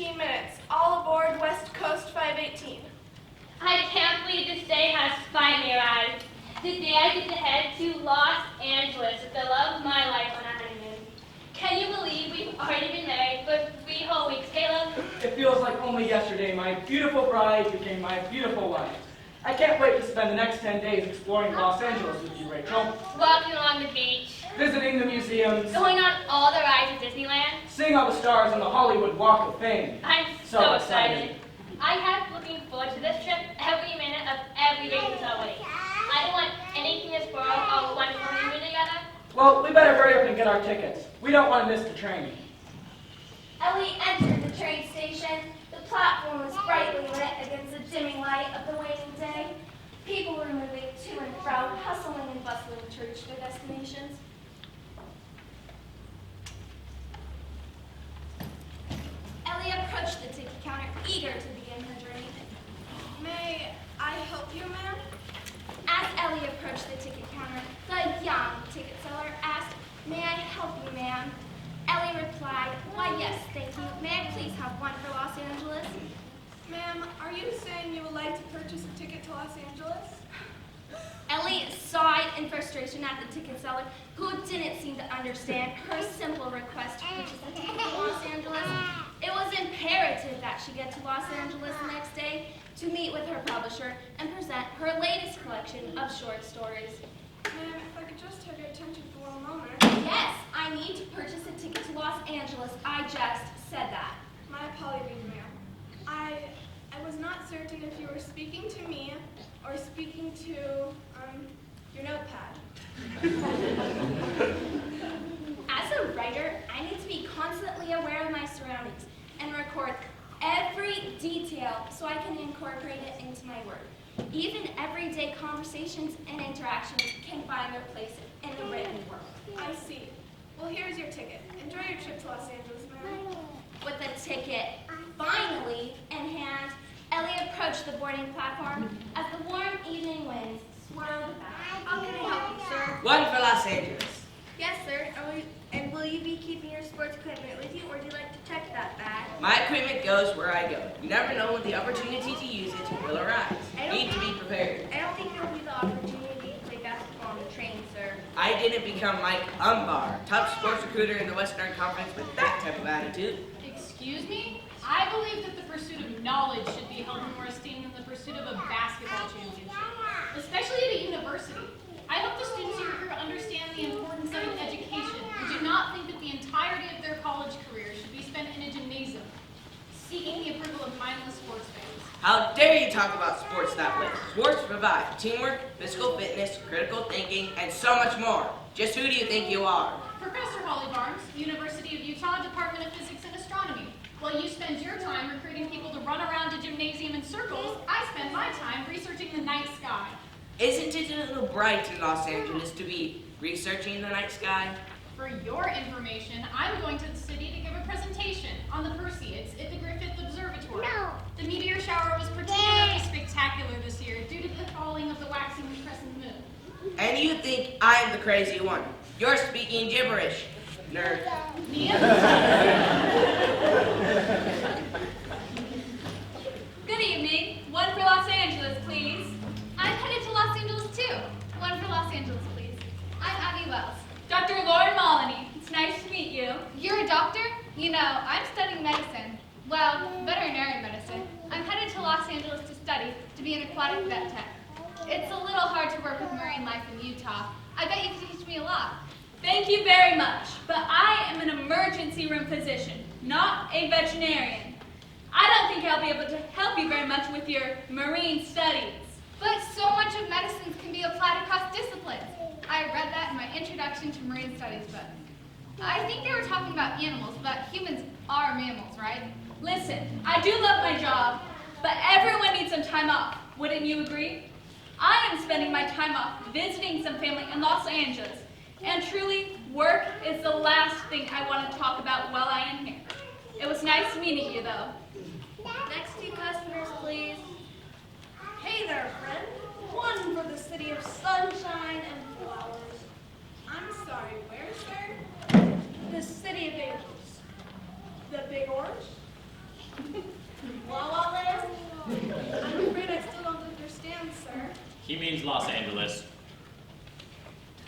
15 minutes. All aboard West Coast 518. I can't believe this day has finally arrived. The day I get to head to Los Angeles with the love of my life on a honeymoon. Can you believe we've already been married for 3 whole weeks, Caleb? It feels like only yesterday my beautiful bride became my beautiful wife. I can't wait to spend the next 10 days exploring Los Angeles with you, Rachel. Walking along the beach. Visiting the museums. Going on all the rides at Disneyland. Seeing all the stars on the Hollywood Walk of Fame. I'm so excited. I have looking forward to this trip every minute of every day since our wedding. I don't want anything to spoil our wonderful honeymoon together. Well, we better hurry up and get our tickets. We don't want to miss the train. Ellie entered the train station. The platform was brightly lit against the dimming light of the waning day. People were moving to and fro, hustling and bustling to reach their destinations. Ellie approached the ticket counter, eager to begin her journey. May I help you, ma'am? As Ellie approached the ticket counter, the young ticket seller asked, "May I help you, ma'am?" Ellie replied, "Why, yes, thank you. May I please have one for Los Angeles?" Ma'am, are you saying you would like to purchase a ticket to Los Angeles? Ellie sighed in frustration at the ticket seller, who didn't seem to understand her simple request to purchase a ticket to Los Angeles. It was imperative that she get to Los Angeles the next day to meet with her publisher and present her latest collection of short stories. Ma'am, if I could just have your attention for one moment. Yes, I need to purchase a ticket to Los Angeles. I just said that. My apologies, ma'am. I was not certain if you were speaking to me or speaking to, your notepad. As a writer, I need to be constantly aware of my surroundings and record every detail so I can incorporate it into my work. Even everyday conversations and interactions can find their place in the written work. I see. Well, here's your ticket. Enjoy your trip to Los Angeles, ma'am. With the ticket finally in hand, Ellie approached the boarding platform as the warm evening winds swirled back. How can I help you, sir? One for Los Angeles. Yes, sir. And will you be keeping your sports equipment with you, or do you like to check that bag? My equipment goes where I go. You never know when the opportunity to use it will arise. Need to be prepared. I don't think there will be the opportunity to play basketball on the train, sir. I didn't become Mike Umbar, top sports recruiter in the Western Conference with that type of attitude. Excuse me? I believe that the pursuit of knowledge should be held in more esteem than the pursuit of a basketball championship, especially at a university. I hope the students here understand the importance of an education and do not think that the entirety of their college career should be spent in a gymnasium, seeking the approval of mindless sports fans. How dare you talk about sports that way? Sports provide teamwork, physical fitness, critical thinking, and so much more. Just who do you think you are? Professor Holly Barnes, University of Utah, Department of Physics and Astronomy. While you spend your time recruiting people to run around a gymnasium in circles, I spend my time researching the night sky. Isn't it a little bright in Los Angeles to be researching the night sky? For your information, I'm going to the city to give a presentation on the Perseids at the Griffith Observatory. No. The meteor shower was particularly spectacular this year due to the falling of the waxing crescent moon. And you think I'm the crazy one. You're speaking gibberish, nerd. Good evening. One for Los Angeles, please. I'm headed to Los Angeles, too. One for Los Angeles, please. I'm Abby Wells. Dr. Lauren Molyneux. It's nice to meet you. You're a doctor? You know, I'm studying medicine. Well, veterinary medicine. I'm headed to Los Angeles to study to be an aquatic vet tech. It's a little hard to work with marine life in Utah. I bet you could teach me a lot. Thank you very much, but I am an emergency room physician, not a veterinarian. I don't think I'll be able to help you very much with your marine studies. But so much of medicine can be applied across disciplines. I read that in my Introduction to Marine Studies book. I think they were talking about animals, but humans are mammals, right? Listen, I do love my job, but everyone needs some time off. Wouldn't you agree? I am spending my time off visiting some family in Los Angeles, and truly, work is the last thing I want to talk about while I am here. It was nice meeting you, though. Next 2 customers, please. Hey there, friend. One for the city of sunshine and flowers. I'm sorry, where, sir? The city of angels. The Big Orange? please, Los Angeles.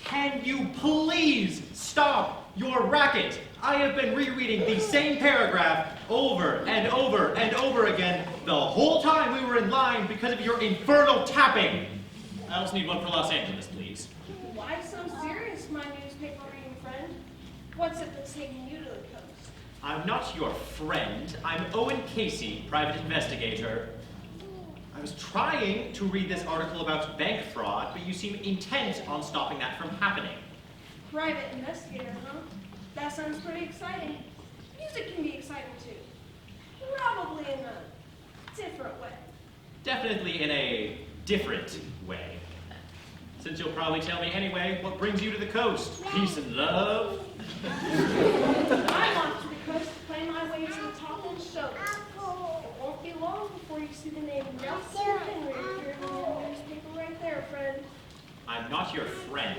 Can you please stop your racket? I have been rereading the same paragraph over and over and over again the whole time we were in line because of your infernal tapping. I also need one for Los Angeles, please. Why so serious, my newspaper reading friend? What's it that's taking you to the coast? I'm not your friend. I'm Owen Casey, private investigator. I was trying to read this article about bank fraud, but you seem intent on stopping that from happening. Private investigator, huh? That sounds pretty exciting. Music can be exciting too. Probably in a different way. Definitely in a different way. Since you'll probably tell me anyway, what brings you to the coast? Peace and love? I'm off to the coast to play my way to the top of the show. It won't be long before you see the name Nelson Henry appear in the newspaper right there, friend. I'm not your friend.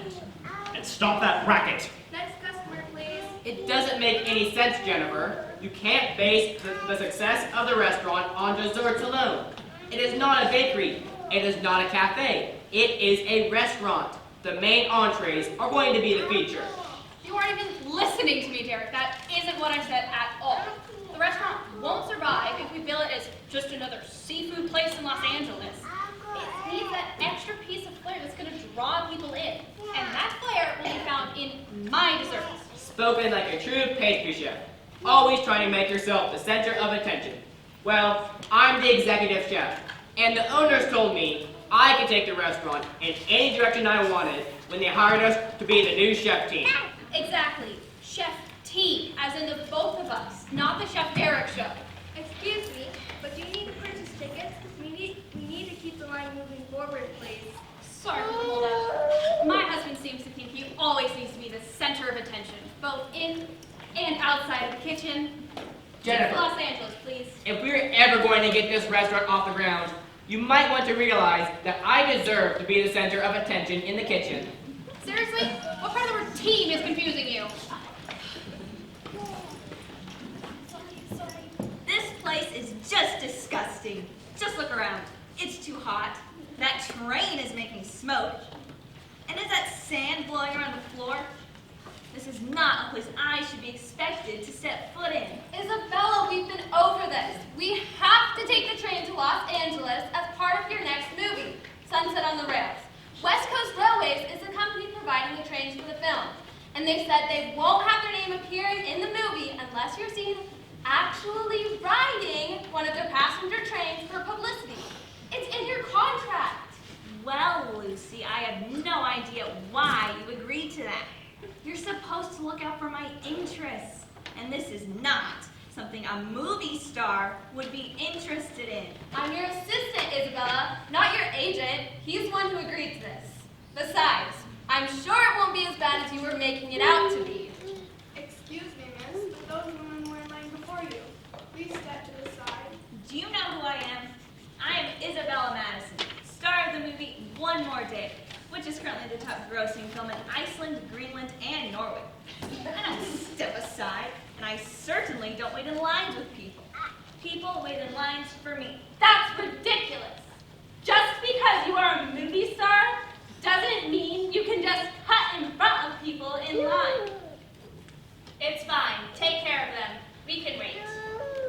And stop that racket! Next customer, please. It doesn't make any sense, Jennifer. You can't base the success of the restaurant on desserts alone. It is not a bakery. It is not a cafe. It is a restaurant. The main entrees are going to be the feature. You aren't even listening to me, Derek. That isn't what I said at all. The restaurant won't survive if we bill it as just another seafood place in Los Angeles. It needs that extra piece of flair that's going to draw people in. And that flair will be found in my desserts. Spoken like a true pastry chef. Always trying to make yourself the center of attention. Well, I'm the executive chef, and the owners told me I could take the restaurant in any direction I wanted when they hired us to be the new chef team. Exactly. Chef T, as in the both of us, not the Chef Derek show. Excuse me, but you need to purchase tickets. We need to keep the line moving forward, please. Sorry for the hold up. My husband seems to think he always needs to be the center of attention, both in and outside of the kitchen. Jennifer, Los Angeles, please. if we're ever going to get this restaurant off the ground, you might want to realize that I deserve to be the center of attention in the kitchen. Seriously? What part of the word team is confusing you? This place is just disgusting. Just look around. It's too hot. That train is making smoke. And is that sand blowing around the floor? This is not a place I should be expected to set foot in. Isabella, we've been over this. We have to take the train to Los Angeles as part of your next movie, Sunset on the Rails. West Coast Railways is the company providing the trains for the film. And they said they won't have their name appearing in the movie unless you're seen actually riding one of their passenger trains for publicity. It's in your contract. Well, Lucy, I have no idea why you agreed to that. You're supposed to look out for my interests. And this is not something a movie star would be interested in. I'm your assistant, Isabella, not your agent. He's the one who agreed to this. Besides, I'm sure it won't be as bad as you were making it out to be. Excuse me, miss, but those women were in line before you. Please step to the side. Do you know who I am? I am Isabella Madison, star of the movie One More Day, which is currently the top grossing film in Iceland, Greenland, and Norway. I don't step aside, and I certainly don't wait in lines with people. People wait in lines for me. That's ridiculous. Just because you are a movie star doesn't mean you can just cut in front of people in line. It's fine. Take care of them. We can wait.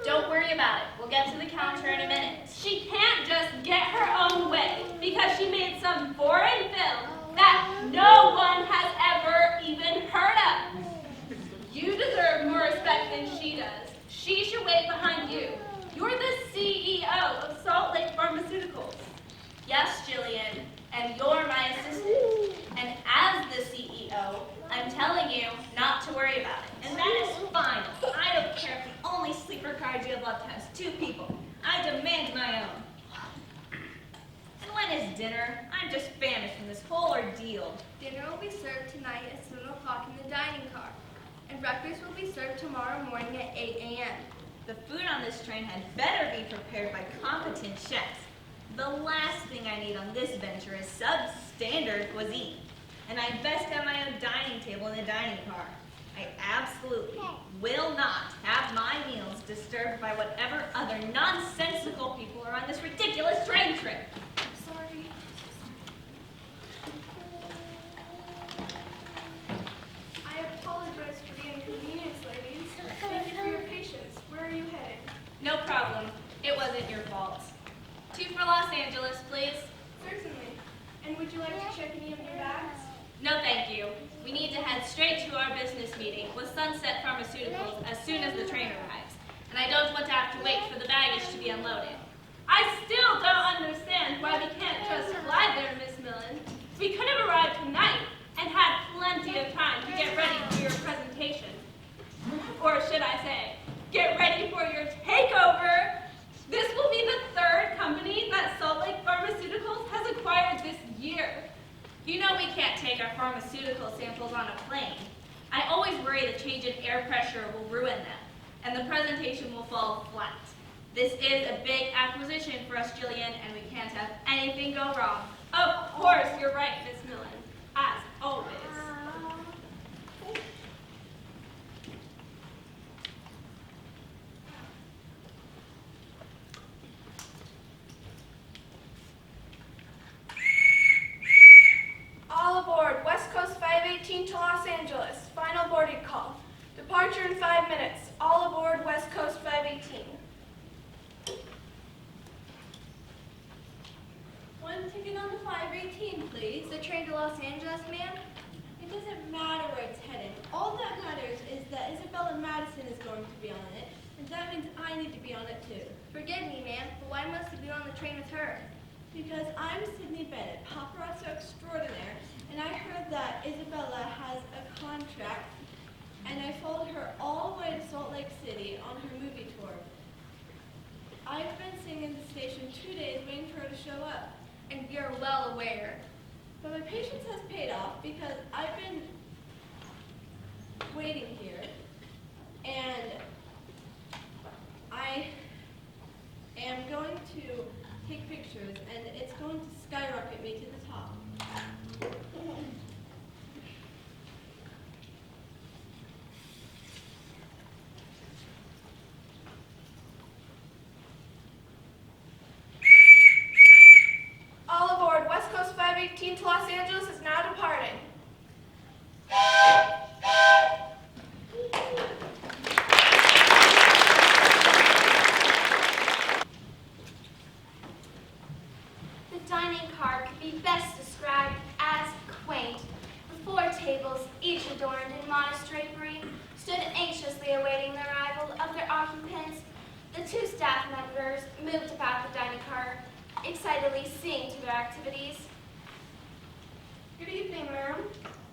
Don't worry about it. We'll get to the counter in a minute. She can't just get her own way because she made some foreign film that no one has ever even heard of. You deserve more respect than she does. She should wait behind you. You're the CEO of Salt Lake Pharmaceuticals. Yes, Jillian, and you're my assistant. And as the CEO, I'm telling you not to worry about it. And that is fine. I don't care if the only sleeper card you have left has 2 people. I demand my own. And when is dinner? I'm just famished from this whole ordeal. Dinner will be served tonight at 7 o'clock in the dining car. And breakfast will be served tomorrow morning at 8 a.m. The food on this train had better be prepared by competent chefs. The last thing I need on this venture is substandard cuisine. And I best have my own dining table in the dining car. I absolutely will not have my meals disturbed by whatever other nonsensical people are on this ridiculous train trip. Sorry. problem. It wasn't your fault. 2 for Los Angeles, please. Certainly. And would you like to check any of your bags? No, thank you. We need to head straight to our business meeting with Sunset Pharmaceuticals as soon as the train arrives. And I don't want to have to wait for the baggage to be unloaded. I still don't understand why we can't just fly there, Miss Millen. We could have arrived tonight and had plenty of time to get ready for your presentation. Or should I say, get ready for your takeover. This will be the 3rd company that Salt Lake Pharmaceuticals has acquired this year. You know we can't take our pharmaceutical samples on a plane. I always worry the change in air pressure will ruin them, and the presentation will fall flat. This is a big acquisition for us, Jillian, and we can't have anything go wrong. Of course, you're right, Miss Millen, as always. All aboard, West Coast 518 to Los Angeles. Final boarding call. Departure in 5 minutes. All aboard, West Coast 518. One ticket on the 518, please. The train to Los Angeles, ma'am? It doesn't matter where it's headed. All that matters is that Isabella Madison is going to be on it, and that means I need to be on it too. Forgive me, ma'am, but why must you be on the train with her? Because I'm Sydney Bennett, paparazzo extraordinaire, and I heard that Isabella has a contract, and I followed her all the way to Salt Lake City on her movie tour. I've been sitting in the station 2 days waiting for her to show up. And you're well aware. But my patience has paid off because I've been waiting here, and I am going to take pictures, and it's going to skyrocket me to the top. All aboard, West Coast 518 to Los Angeles is now departing. The dining car could be best described as quaint. The 4 tables, each adorned in modest drapery, stood anxiously awaiting the arrival of their occupants. The 2 staff members moved about the dining car, excitedly seeing to their activities. Good evening, ma'am.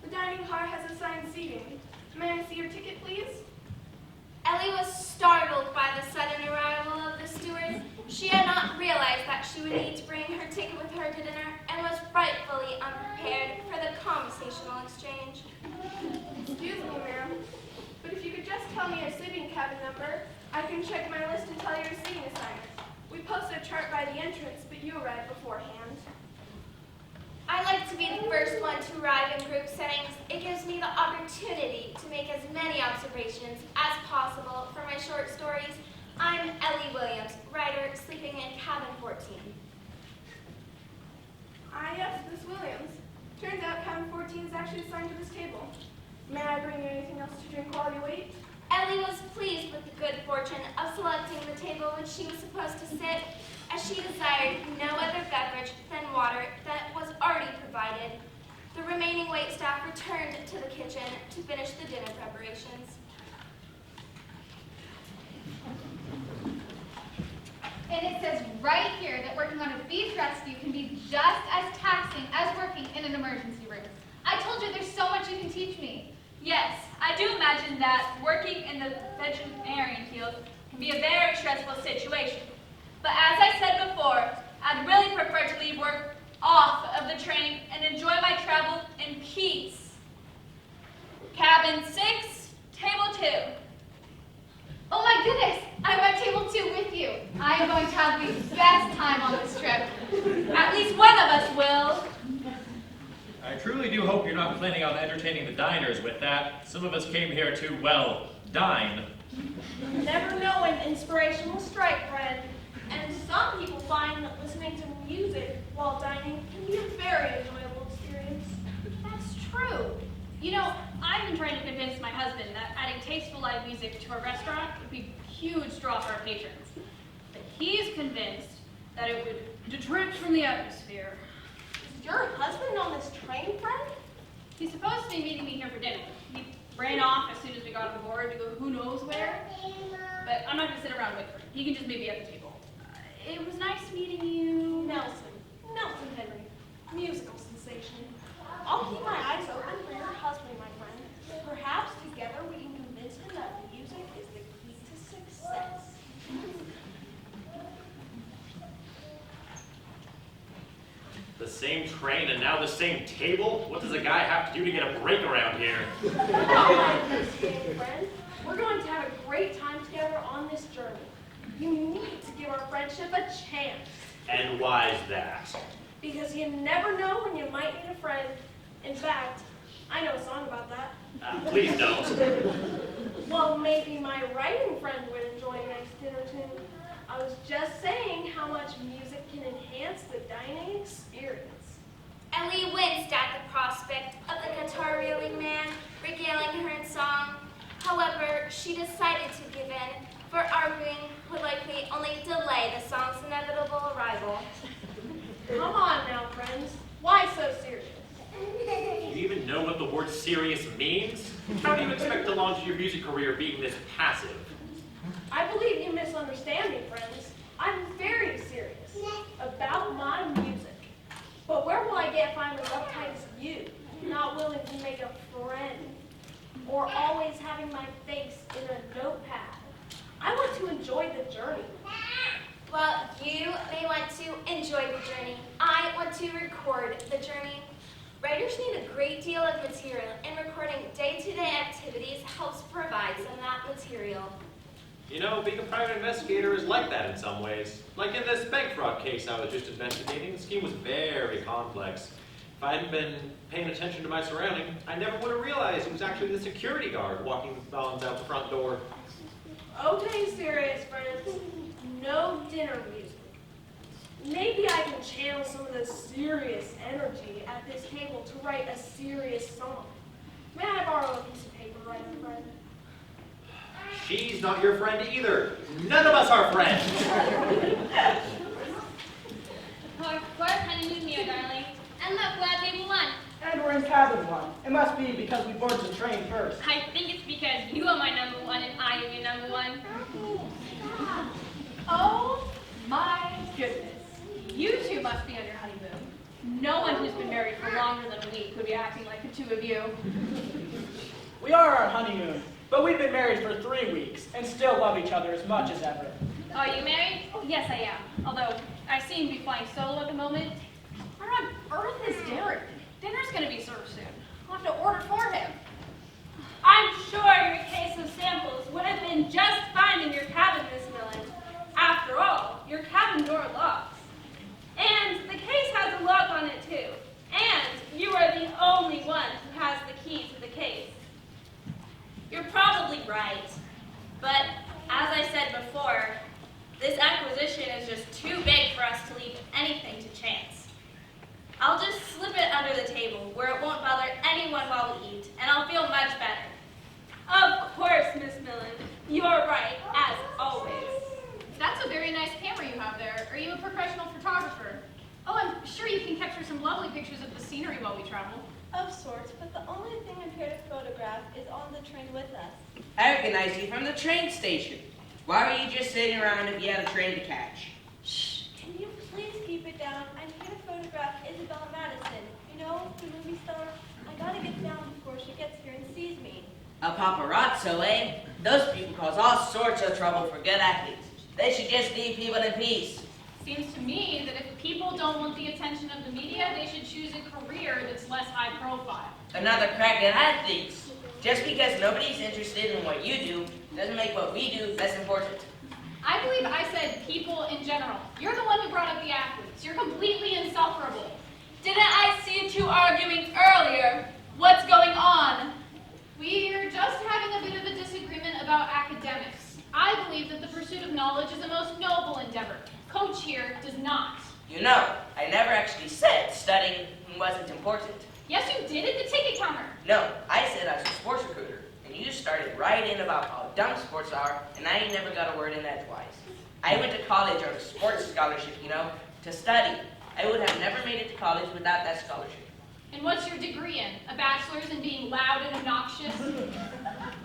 The dining car has assigned seating. May I see your ticket, please? Ellie was startled by the sudden arrival of the steward. She had not realized that she would need to bring her ticket with her to dinner and was frightfully unprepared for the conversational exchange. Excuse me, ma'am, but if you could just tell me your sleeping cabin number, I can check my list and tell you your seating assignment. We post a chart by the entrance, but you arrived beforehand. I like to be the first one to arrive in group settings. It gives me the opportunity to make as many observations as possible for my short stories. I'm Ellie Williams, writer, sleeping in cabin 14. Yes, Miss Williams. Turns out cabin 14 is actually assigned to this table. May I bring you anything else to drink while you wait? Ellie was pleased with the good fortune of selecting the table which she was supposed to sit, as she desired no other beverage than water that was already provided. The remaining waitstaff returned to the kitchen to finish the dinner preparations. And it says right here that working on a beach rescue can be just as taxing as working in an emergency room. I told you there's so much you can teach me. Yes, I do imagine that working in the veterinarian field can be a very stressful situation. But as I said before, I'd really prefer to leave work off of the train and enjoy my travel in peace. Cabin 6, table 2. Oh my goodness, I'm at table 2 with you. I am going to have the best time on this trip. At least one of us will. I truly do hope you're not planning on entertaining the diners with that. Some of us came here to, well, dine. Never know when inspiration will strike, friend. And some people find that listening to music while dining can be a very enjoyable experience. That's true. You know, I've been trying to convince my husband that adding tasteful live music to a restaurant would be a huge draw for our patrons. convinced that it would detract from the atmosphere. Is your husband on this train, friend? He's supposed to be meeting me here for dinner. He ran off as soon as we got on board to go who knows where. But I'm not going to sit around waiting for him. He can just meet me at the table. It was nice meeting you. Nelson Henry, musical sensation. I'll keep my eyes open for your husband, my friend. Perhaps together we can convince him that music is the key to success. The same train and now the same table? What does a guy have to do to get a break around here? Not like this, friend. We're going to have a great time together on this journey. You need to give our friendship a chance. And why's that? Because you never know when you might need a friend. In fact, I know a song about that. Please don't. Well, maybe my writing friend would enjoy a nice dinner tune. I was just saying how much music can enhance the dining experience. Ellie winced at the prospect of the guitar-reeling man regaling her in song. However, she decided to give in, for arguing would likely only delay the song's inevitable arrival. Come on now, friends. Why so serious? Do you even know what the word serious means? How do you expect to launch your music career being this passive? I believe you misunderstand me, friends. I'm very serious about my music. But where will I get if I'm as uptight as you, not willing to make a friend, or always having my face in a notepad? I want to enjoy the journey. Well, you may want to enjoy the journey. I want to record the journey. Writers need a great deal of material, and recording day-to-day activities helps provide some of that material. You know, being a private investigator is like that in some ways. Like in this bank fraud case I was just investigating, the scheme was very complex. If I hadn't been paying attention to my surroundings, I never would have realized it was actually the security guard walking the bonds out the front door. Okay, serious friends. No dinner music. Maybe I can channel some of the serious energy at this table to write a serious song. May I borrow a piece of paper, writing friend? She's not your friend either. None of us are friends. Of course, honeymoon here, darling. And look, we're at table 1. And we're in cabin 1. It must be because we boarded the train first. I think it's because you are my number 1 and I am your number 1. Oh my goodness. You two must be on your honeymoon. No one who's been married for longer than a week would be acting like the two of you. We are on honeymoon, but we've been married for 3 weeks and still love each other as much as ever. Are you married? Yes, I am. Although I seem to be flying solo at the moment. Where on earth is Derek? Dinner's going to be served soon. I'll have to order for him. I'm sure your case of samples would have been just fine in your cabin, Miss Millen. After all, your cabin door locks. And the case has a lock on it, too. And you are the only one who has the key to the case. You're probably right. But as I said before, this acquisition is just too big for us to leave anything to chance. I'll just slip it under the table where it won't bother anyone while we eat, and I'll feel much better. Of course, Miss Millen. You're right, as always. That's a very nice camera you have there. Are you a professional photographer? Oh, I'm sure you can capture some lovely pictures of the scenery while we travel. Of sorts, but the only thing I'm here to photograph is on the train with us. I recognize you from the train station. Why were you just sitting around if you had a train to catch? Shh, can you please keep it down? I'm here to photograph Isabella Madison. You know, the movie star. I gotta get down before she gets here and sees me. A paparazzo, eh? Those people cause all sorts of trouble for good athletes. They should just leave people in peace. Seems to me that if people don't want the attention of the media, they should choose a career that's less high profile. Another crack at athletes. Just because nobody's interested in what you do doesn't make what we do less important. I believe I said people in general. You're the one who brought up the athletes. You're completely insufferable. Didn't I see you two arguing earlier? What's going on? We're just having a bit of a disagreement about academics. I believe that the pursuit of knowledge is a most noble endeavor. Coach here does not. You know, I never actually said studying wasn't important. Yes, you did at the ticket counter. No, I said I was a sports recruiter, and you started right in about how dumb sports are, and I ain't never got a word in edgewise. I went to college on a sports scholarship, to study. I would have never made it to college without that scholarship. And what's your degree in? A bachelor's in being loud and obnoxious?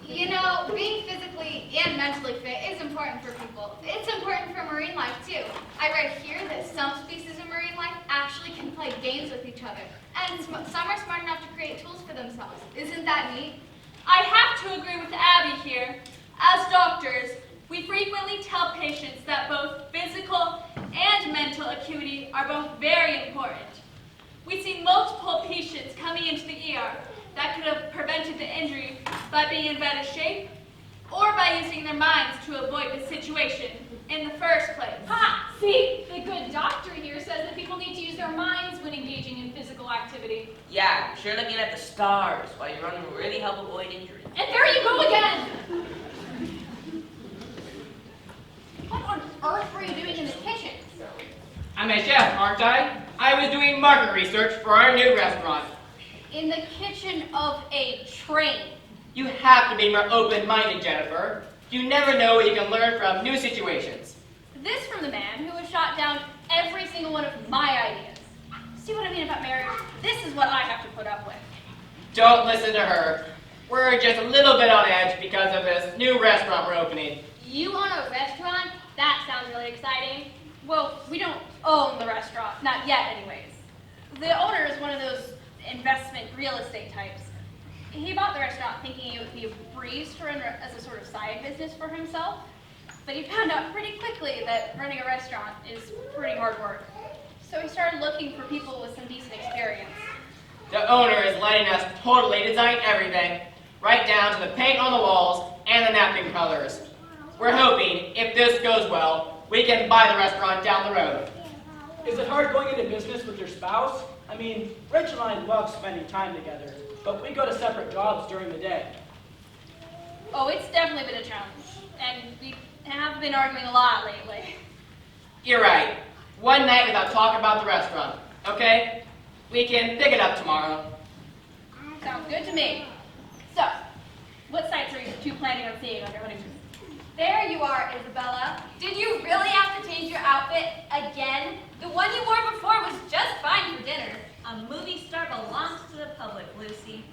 Being physically and mentally fit is important for people. It's important for marine life, too. I read here that some species of marine life actually can play games with each other. And some are smart enough to create tools for themselves. Isn't that neat? I have to agree with Abby here. As doctors, we frequently tell patients that both physical and mental acuity are both very important. We see multiple patients coming into the ER that could have prevented the injury by being in better shape or by using their minds to avoid the situation in the first place. Ha! See, the good doctor here says that people need to use their minds when engaging in physical activity. Yeah, sure looking at the stars while you're running will really help avoid injury. And there you go again! What on earth were you doing in the kitchen? I'm a chef, aren't I? I was doing market research for our new restaurant. In the kitchen of a train. You have to be more open-minded, Jennifer. You never know what you can learn from new situations. This from the man who has shot down every single one of my ideas. See what I mean about marriage? This is what I have to put up with. Don't listen to her. We're just a little bit on edge because of this new restaurant we're opening. You own a restaurant? That sounds really exciting. Well, we don't own the restaurant. Not yet, anyways. The owner is one of those investment real estate types. He bought the restaurant thinking it would be a breeze to run as a sort of side business for himself. But he found out pretty quickly that running a restaurant is pretty hard work. So he started looking for people with some decent experience. The owner is letting us totally design everything, right down to the paint on the walls and the napkin colors. We're hoping, if this goes well, we can buy the restaurant down the road. Is it hard going into business with your spouse? I mean, Rachel and I love spending time together, but we go to separate jobs during the day. Oh, it's definitely been a challenge. And we have been arguing a lot lately. You're right. One night without talk about the restaurant, okay? We can pick it up tomorrow. Sounds good to me. So, what sites are you two planning on seeing on your honeymoon? There you are, Isabella. Did you really have to change your outfit again? The one you wore before was just fine for dinner. A movie star belongs to the public, Lucy.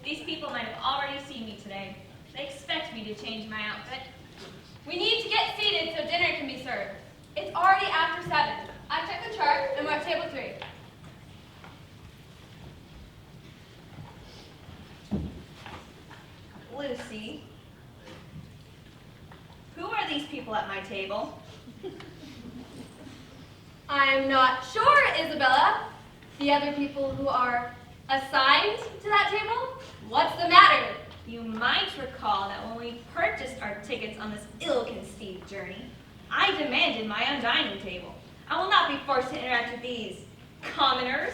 These people might have already seen me today. They expect me to change my outfit. We need to get seated so dinner can be served. It's already after 7. I checked the chart and we're at table 3. Lucy, who are these people at my table? I'm not sure, Isabella. The other people who are assigned to that table? What's the matter? You might recall that when we purchased our tickets on this ill-conceived journey, I demanded my own dining table. I will not be forced to interact with these commoners.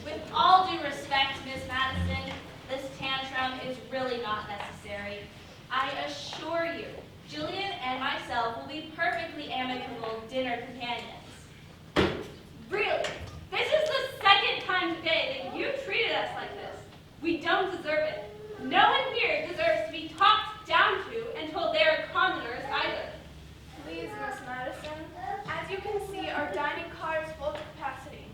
With all due respect, Miss Madison, this tantrum is really not necessary. I assure you, Jillian and myself will be perfectly amicable dinner companions. Really? This is the second time today that you treated us like this. We don't deserve it. No one here deserves to be talked down to and told they're commoners either. Please, Miss Madison. As you can see, our dining car is full to capacity.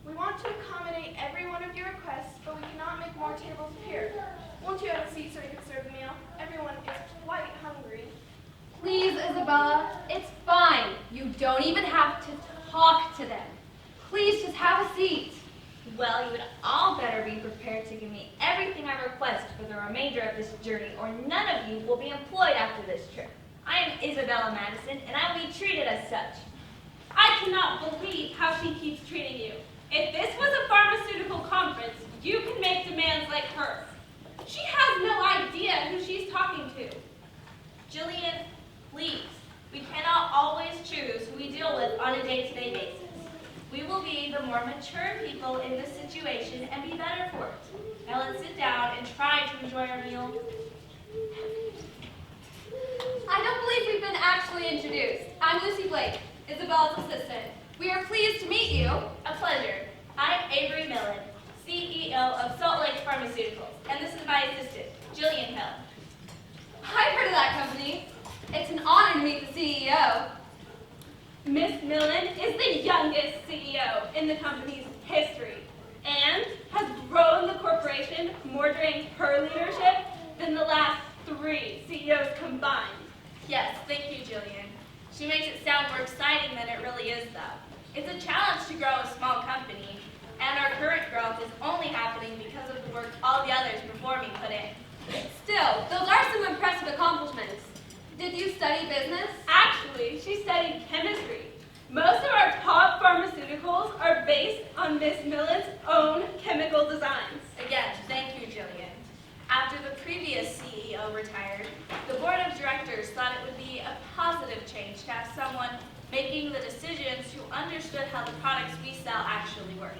We want to accommodate every one of your requests, but we cannot make more tables appear. Won't you have a seat so we can serve the meal? Everyone is quite hungry. Please, Isabella, it's fine. You don't even have to talk to them. Please just have a seat. Well, you would all better be prepared to give me everything I request for the remainder of this journey, or none of you will be employed after this trip. I am Isabella Madison, and I will be treated as such. I cannot believe how she keeps treating you. If this was a pharmaceutical conference, you can make demands like hers. She has no idea who she's talking to. Jillian, please, we cannot always choose who we deal with on a day-to-day basis. We will be the more mature people in this situation and be better for it. Now let's sit down and try to enjoy our meal. I don't believe we've been actually introduced. I'm Lucy Blake, Isabella's assistant. We are pleased to meet you. A pleasure. I'm Avery Millen, CEO of Salt Lake Pharmaceuticals, and this is my assistant, Jillian Hill. I've heard of that company. It's an honor to meet the CEO. Miss Millen is the youngest CEO in the company's history and has grown the corporation more during her leadership than the last 3 CEOs combined. Yes, thank you, Jillian. She makes it sound more exciting than it really is, though. It's a challenge to grow a small company, and our current growth is only happening because of the work all the others before me put in. Still, those are some impressive accomplishments. Did you study business? Actually, she studied chemistry. Most of our top pharmaceuticals are based on Miss Millen's own chemical designs. Again, thank you, Jillian. After the previous CEO retired, the board of directors thought it would be a positive change to have someone making the decisions who understood how the products we sell actually work.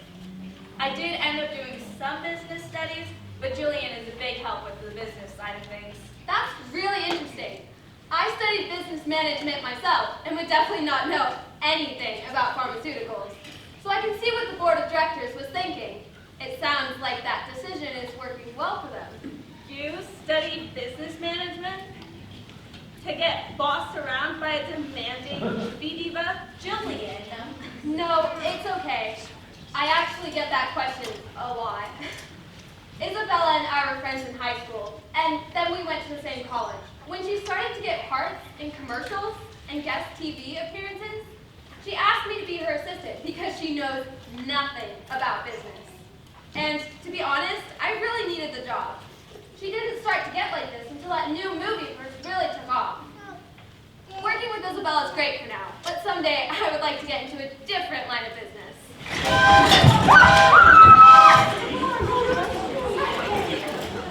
I did end up doing some business studies, but Jillian is a big help with the business side of things. That's really interesting. I studied business management myself and would definitely not know anything about pharmaceuticals. So I can see what the board of directors was thinking. It sounds like that decision is working well for them. You studied business management to get bossed around by a demanding movie diva? Jillian. No, it's okay. I actually get that question a lot. Isabella and I were friends in high school, and then we went to the same college. When she started to get parts in commercials and guest TV appearances, she asked me to be her assistant because she knows nothing about business. And to be honest, I really needed the job. She didn't start to get like this until that new movie first really took off. Working with Isabella is great for now, but someday I would like to get into a different line of business.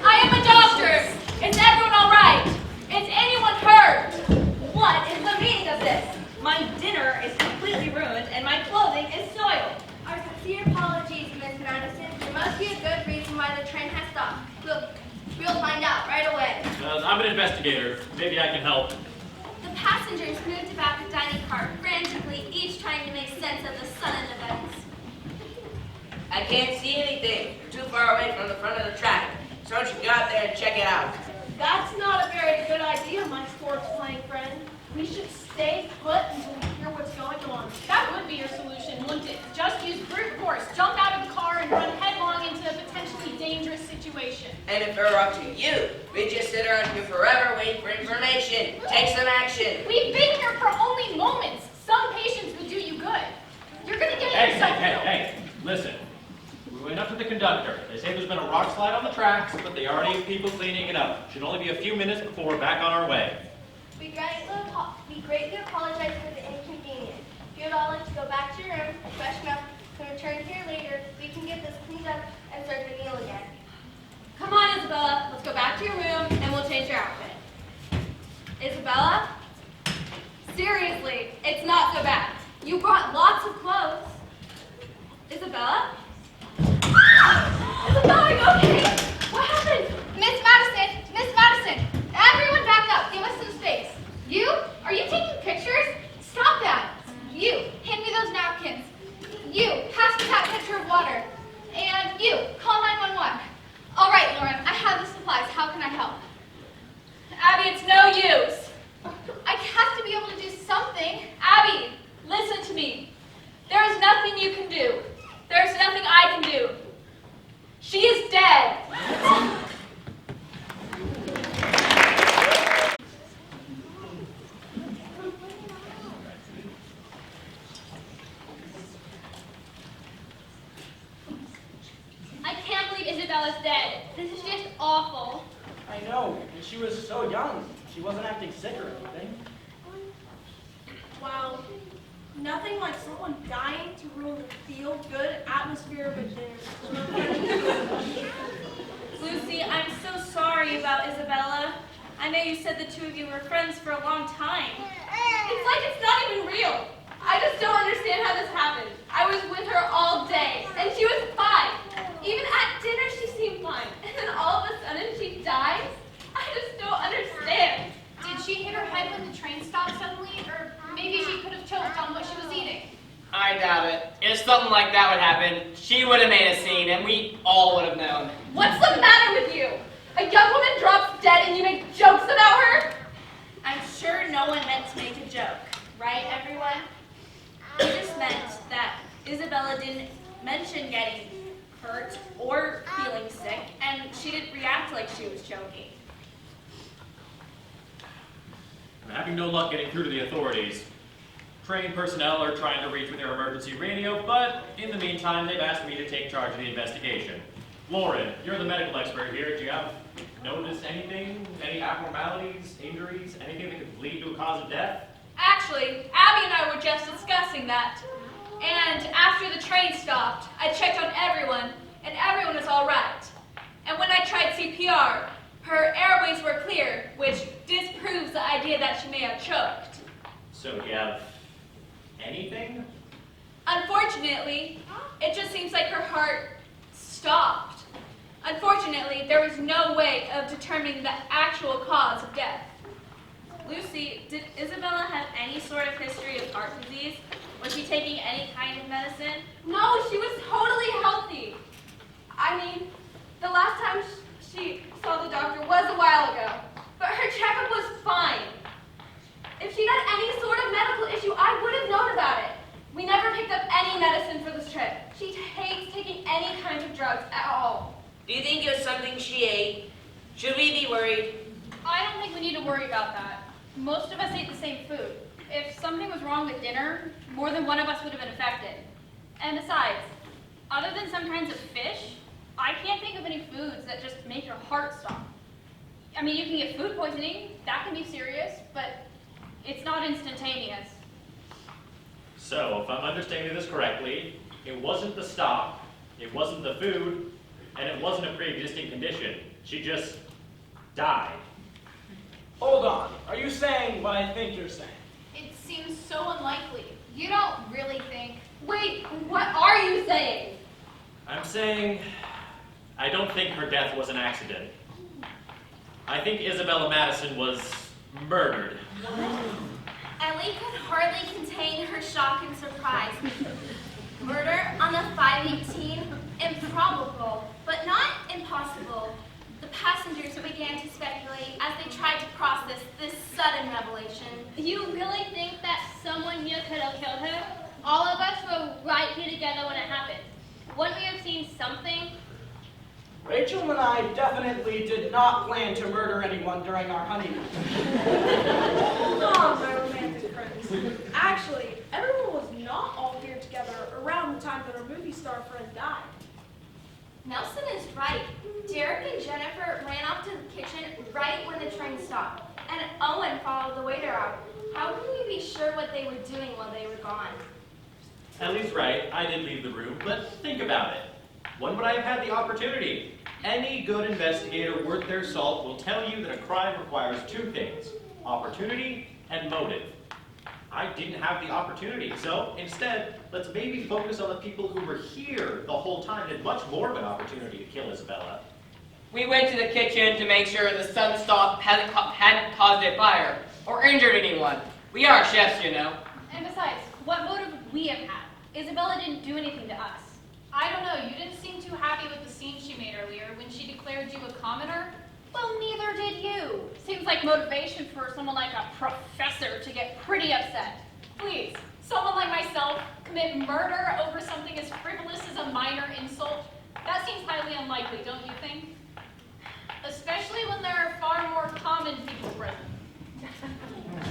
I am a doctor. Is everyone all right? Is anyone hurt? What is the meaning of this? My dinner is completely ruined and my clothing is soiled. Our sincere apologies, Miss Madison. There must be a good reason why the train has stopped. We'll find out right away. I'm an investigator. Maybe I can help. The passengers moved about the dining car frantically, each trying to make sense of the sudden events. I can't see anything. You're too far away from the front of the track. So don't you go out there and check it out. That's not a very good idea, my sports playing friend. We should stay put until we hear what's going on. That would be your solution, wouldn't it? Just use brute force, jump out of the car, and run headlong into a potentially dangerous situation. And if it were up to you, we'd just sit around here forever waiting for information. Take some action. We've been here for only moments. Some patience would do you good. You're gonna get yourself killed. Hey, listen. We went up to the conductor. They say there's been a rock slide on the tracks, but they already have people cleaning it up. Should only be a few minutes before we're back on our way. We greatly apologize for the inconvenience. If you would all like to go back to your room, freshen up, and return here later, we can get this cleaned up and serve a meal again. Come on, Isabella. Let's go back to your room and we'll change your outfit. Isabella? Seriously, it's not so bad. You brought lots of clothes. Isabella? Isabella, are you okay? What happened? Miss Madison, everyone back up. Give us some space. You? Are you taking pictures? Stop that. You, hand me those napkins. You, pass me that pitcher of water. And you, call 911. All right, Lauren, I have the supplies. How can I help? Abby, it's no use. I have to be able to do something. Abby, listen to me. There is nothing you can do. There's nothing I can do. She is dead. I can't believe Isabella's dead. This is just awful. I know, and she was so young. She wasn't acting sick or anything. Wow. Nothing like someone dying to ruin the feel-good atmosphere of a dinner. Lucy, I'm so sorry about Isabella. I know you said the two of you were friends for a long time. It's like it's not even real. I just don't understand how this happened. I was with her all day, and she was fine. Even at dinner, she seemed fine. And then all of a sudden, she dies? I just don't understand. Did she hit her head when the train stopped suddenly? Or maybe she could have choked on what she was eating? I doubt it. If something like that would happen, she would have made a scene and we all would have known. What's the matter with you? A young woman drops dead and you make jokes about her? I'm sure no one meant to make a joke, right, everyone? We just meant that Isabella didn't mention getting hurt or feeling sick, and she didn't react like she was joking. I'm having no luck getting through to the authorities. Trained personnel are trying to reach with their emergency radio, but in the meantime, they've asked me to take charge of the investigation. Lauren, you're the medical expert here. Do you have noticed anything? Any abnormalities, injuries, anything that could lead to a cause of death? Actually, Abby and I were just discussing that. And after the train stopped, I checked on everyone, and everyone was all right. And when I tried CPR, her airways were clear, which disproves the idea that she may have choked. So do you have anything? Unfortunately, it just seems like her heart stopped. Unfortunately, there was no way of determining the actual cause of death. Lucy, did Isabella have any sort of history of heart disease? Was she taking any kind of medicine? No, she was totally healthy. I mean, the last time she saw the doctor was a while ago, but her checkup was fine. If she'd had any sort of medical issue, I would have known about it. We never picked up any medicine for this trip. She hates taking any kind of drugs at all. Do you think it was something she ate? Should we be worried? I don't think we need to worry about that. Most of us ate the same food. If something was wrong with dinner, more than one of us would have been affected. And besides, other than some kinds of fish, I can't think of any foods that just make your heart stop. I mean, you can get food poisoning, that can be serious, but it's not instantaneous. So, if I'm understanding this correctly, it wasn't the stop, it wasn't the food, and it wasn't a pre-existing condition. She just died. Hold on. Are you saying what I think you're saying? It seems so unlikely. You don't really think. Wait, what are you saying? I'm saying I don't think her death was an accident. I think Isabella Madison was murdered. Ellie could hardly contain her shock and surprise. Murder on the 518? Improbable, but not impossible. The passengers began to speculate as they tried to process this sudden revelation. You really think that someone here could have killed her? All of us were right here together when it happened. Wouldn't we have seen something? Rachel and I definitely did not plan to murder anyone during our honeymoon. Hold on, my romantic friends. Actually, everyone was not all here together around the time that our movie star friend died. Nelson is right. Derek and Jennifer ran off to the kitchen right when the train stopped, and Owen followed the waiter out. How can we be sure what they were doing while they were gone? Ellie's right, I did leave the room, but think about it. When would I have had the opportunity? Any good investigator worth their salt will tell you that a crime requires two things: opportunity and motive. I didn't have the opportunity, so instead, let's maybe focus on the people who were here the whole time and had much more of an opportunity to kill Isabella. We went to the kitchen to make sure the sunstock hadn't caused a fire or injured anyone. We are chefs, you know. And besides, what motive would we have had? Isabella didn't do anything to us. I don't know, you didn't seem too happy with the scene she made earlier when she declared you a commoner. Well, neither did you. Seems like motivation for someone like a professor to get pretty upset. Please, someone like myself commit murder over something as frivolous as a minor insult? That seems highly unlikely, don't you think? Especially when there are far more common people present.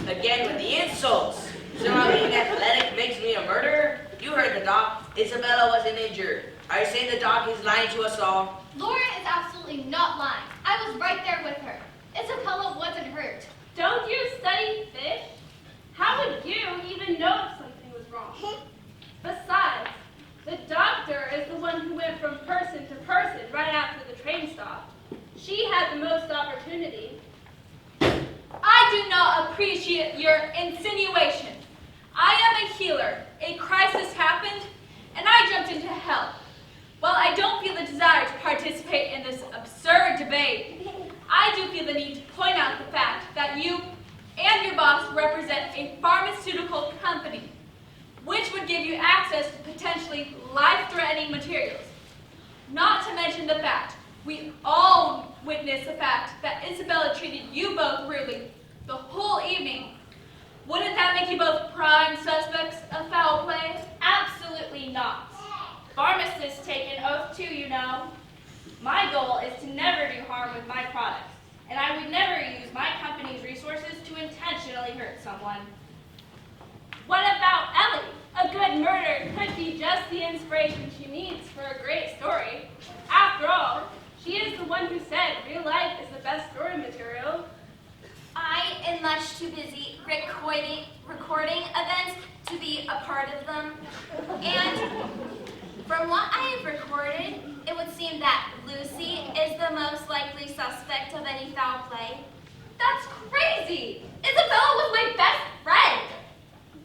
Again with the insults. Somehow being athletic makes me a murderer? You heard the doc. Isabella wasn't injured. Are you saying the doc is lying to us all? Laura is absolutely not lying. I was right there with her. Isabella wasn't hurt. Don't you study fish? How would you even know if something was wrong? Besides, the doctor is the one who went from person to person right after the train stopped. She had the most opportunity. I do not appreciate your insinuation. I am a healer. A crisis happened, and I jumped in to help. While I don't feel the desire to participate in this absurd debate, I do feel the need to point out the fact that you and your boss represent a pharmaceutical company, which would give you access to potentially life-threatening materials. Not to mention the fact we all witness the fact that Isabella treated you both rudely the whole evening, wouldn't that make you both prime suspects of foul play? Absolutely not. Pharmacists take an oath too, you know. My goal is to never do harm with my products, and I would never use my company's resources to intentionally hurt someone. What about Ellie? A good murder could be just the inspiration she needs for a great story. After all, she is the one who said real life is the best story material. I am much too busy recording events to be a part of them. And from what I have recorded, it would seem that Lucy is the most likely suspect of any foul play. That's crazy! Isabella was my best friend!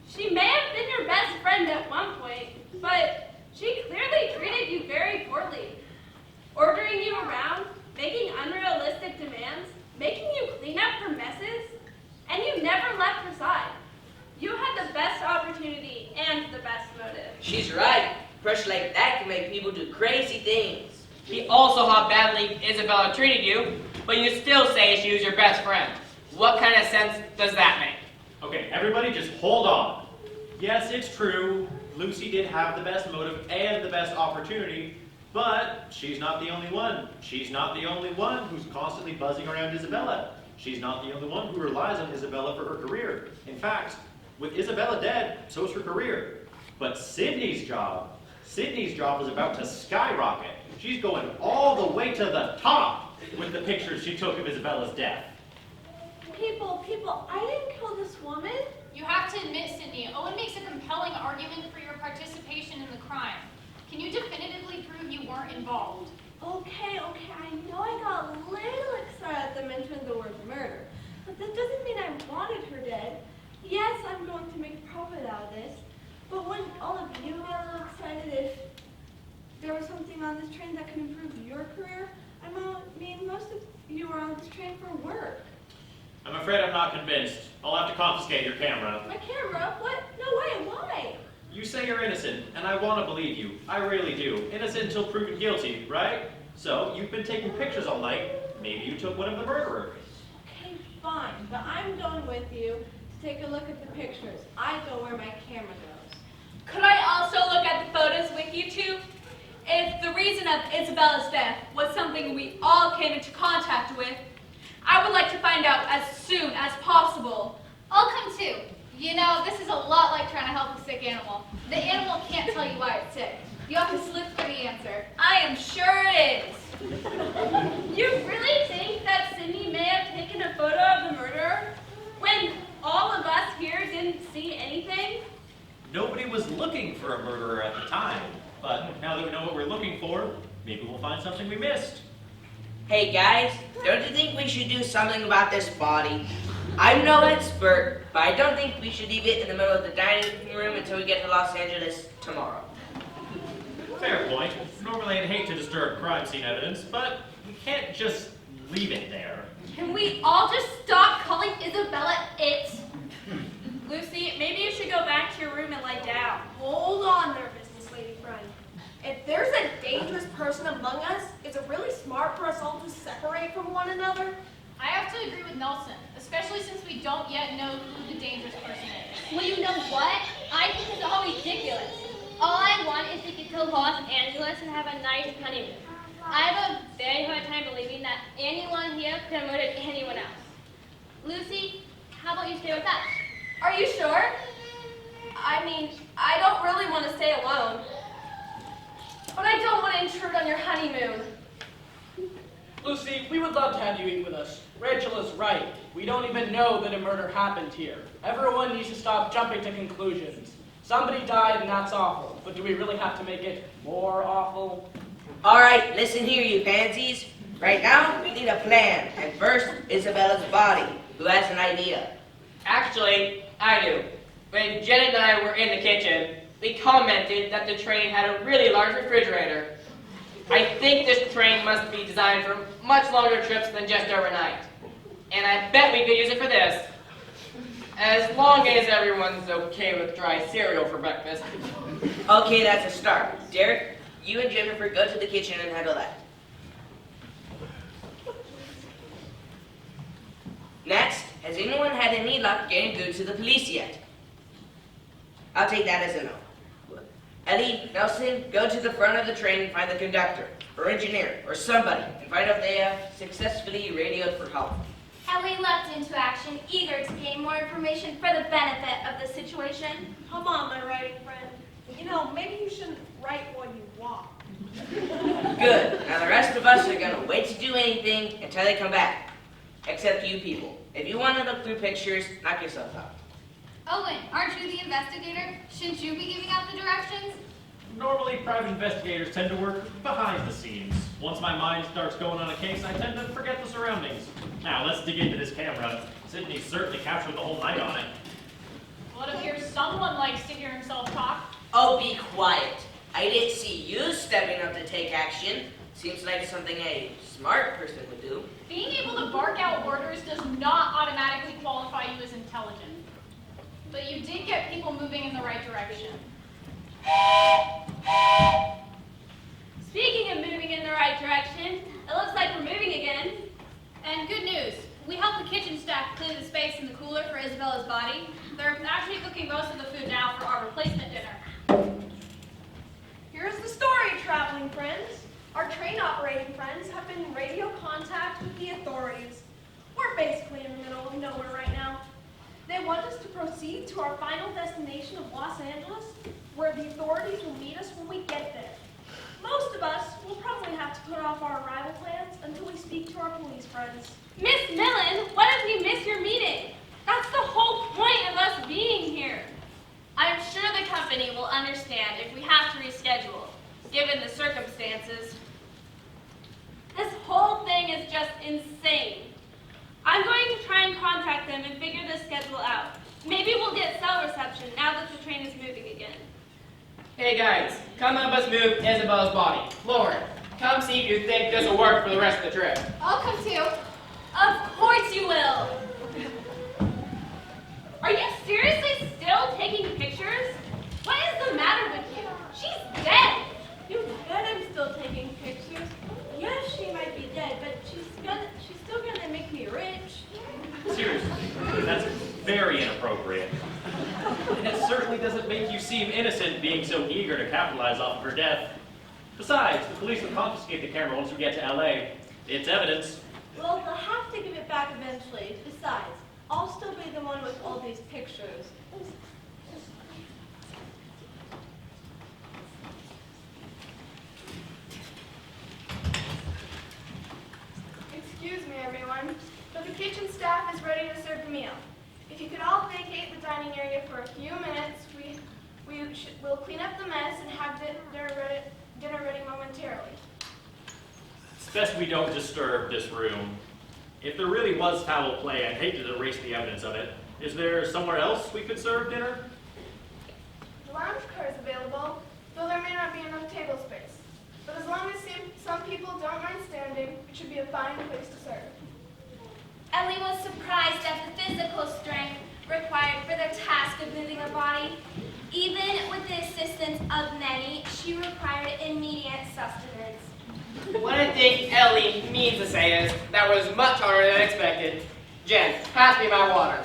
She may have been your best friend at one point, but she clearly treated you very poorly. Ordering you around, making unrealistic demands, making you clean up her messes, and you never left her side. You had the best opportunity and the best motive. She's right. Pressure like that can make people do crazy things. He also how badly Isabella treated you, but you still say she was your best friend. What kind of sense does that make? Okay, everybody just hold on. Yes, it's true. Lucy did have the best motive and the best opportunity, but she's not the only one. She's not the only one who's constantly buzzing around Isabella. She's not the only one who relies on Isabella for her career. In fact, with Isabella dead, so's her career. But Sydney's job is about to skyrocket. She's going all the way to the top with the pictures she took of Isabella's death. People, I didn't kill this woman. You have to admit, Sydney, Owen makes a compelling argument for your participation in the crime. Can you definitively prove you weren't involved? Okay, I know I got a little excited at the mention of the word murder, but that doesn't mean I wanted her dead. Yes, I'm going to make a profit out of this, but wouldn't all of you get a little excited if there was something on this train that could improve your career? I mean, most of you are on this train for work. I'm afraid I'm not convinced. I'll have to confiscate your camera. My camera? What? No way, why? You say you're innocent, and I want to believe you. I really do. Innocent until proven guilty, right? So, you've been taking pictures all night. Maybe you took one of the murderers. Okay, fine, but I'm going with you to take a look at the pictures. I go where my camera goes. Could I also look at the photos with you two? If the reason of Isabella's death was something we all came into contact with, I would like to find out as soon as possible. I'll come too. You know, this is a lot like trying to help a sick animal. The animal can't tell you why it's sick. You have to slip for the answer. I am sure it is. You really think that Sydney may have taken a photo of the murderer when all of us here didn't see anything? Nobody was looking for a murderer at the time, but now that we know what we're looking for, maybe we'll find something we missed. Hey guys, don't you think we should do something about this body? I'm no expert, but I don't think we should leave it in the middle of the dining room until we get to Los Angeles tomorrow. Fair point. Normally I'd hate to disturb crime scene evidence, but we can't just leave it there. Can we all just stop calling Isabella it? Lucy, maybe you should go back to your room and lie down. Hold on there, business lady friend. If there's a dangerous person among us, is it really smart for us all to separate from one another? I have to agree with Nelson, especially since we don't yet know who the dangerous person is. Well, you know what? I think it's all ridiculous. All I want is to get to Los Angeles and have a nice honeymoon. I have a very hard time believing that anyone here could have murdered anyone else. Lucy, how about you stay with us? Are you sure? I mean, I don't really want to stay alone. But I don't want to intrude on your honeymoon. Lucy, we would love to have you eat with us. Rachel is right. We don't even know that a murder happened here. Everyone needs to stop jumping to conclusions. Somebody died and that's awful, but do we really have to make it more awful? Alright, listen here, you pansies. Right now, we need a plan. And first, Isabella's body. Who has an idea? Actually, I do. When Janet and I were in the kitchen, we commented that the train had a really large refrigerator. I think this train must be designed for much longer trips than just overnight. And I bet we could use it for this. As long as everyone's okay with dry cereal for breakfast. Okay, that's a start. Derek, you and Jennifer go to the kitchen and handle that. Next, has anyone had any luck getting through to the police yet? I'll take that as a no. Ellie, Nelson, go to the front of the train and find the conductor, or engineer, or somebody, and find out if they have successfully radioed for help. Ellie leapt into action, eager to gain more information for the benefit of the situation. Come on, my writing friend. You know, maybe you shouldn't write while you walk. Good. Now the rest of us are going to wait to do anything until they come back. Except you people. If you want to look through pictures, knock yourself out. Owen, aren't you the investigator? Shouldn't you be giving out the directions? Normally, private investigators tend to work behind the scenes. Once my mind starts going on a case, I tend to forget the surroundings. Now, let's dig into this camera. Sydney certainly captured the whole night on it. Well, it appears someone likes to hear himself talk. Oh, be quiet. I didn't see you stepping up to take action. Seems like something a smart person would do. Being able to bark out orders does not automatically qualify you as intelligent. But you did get people moving in the right direction. Speaking of moving in the right direction, it looks like we're moving again. And good news, we helped the kitchen staff clear the space in the cooler for Isabella's body. They're actually cooking most of the food now for our replacement dinner. Here's the story, traveling friends. Our train operating friends have been in radio contact with the authorities. We're basically in the middle of nowhere right now. They want us to proceed to our final destination of Los Angeles, where the authorities will meet us when we get there. Most of us will probably have to put off our arrival plans until we speak to our police friends. Miss Millen, what if we miss your meeting? That's the whole point of us being here. I'm sure the company will understand if we have to reschedule, given the circumstances. This whole thing is just insane. I'm going to try and contact them and figure this schedule out. Maybe we'll get cell reception now that the train is moving again. Hey guys, come help us move Isabella's body. Lauren, come see if you think this will work for the rest of the trip. I'll come too. Of course you will. Are you seriously still taking pictures? What is the matter with you? She's dead. You bet I'm still taking pictures. Yes, she might be dead, but she's still gonna make me rich. Seriously, that's very inappropriate. And it certainly doesn't make you seem innocent being so eager to capitalize off of her death. Besides, the police will confiscate the camera once we get to LA. It's evidence. Well, they'll have to give it back eventually. Besides, I'll still be the one with all these pictures. Excuse me, everyone, but the kitchen staff is ready to serve the meal. If you could all vacate the dining area for a few minutes, we'll clean up the mess and have dinner ready momentarily. It's best we don't disturb this room. If there really was foul play, I'd hate to erase the evidence of it. Is there somewhere else we could serve dinner? The lounge car is available, though there may not be enough table space. But as long as some people don't mind standing, it should be a fine place to serve. Ellie was surprised at the physical strength required for the task of moving a body. Even with the assistance of many, she required immediate sustenance. What I think Ellie means to say is, that was much harder than expected. Jen, pass me my water.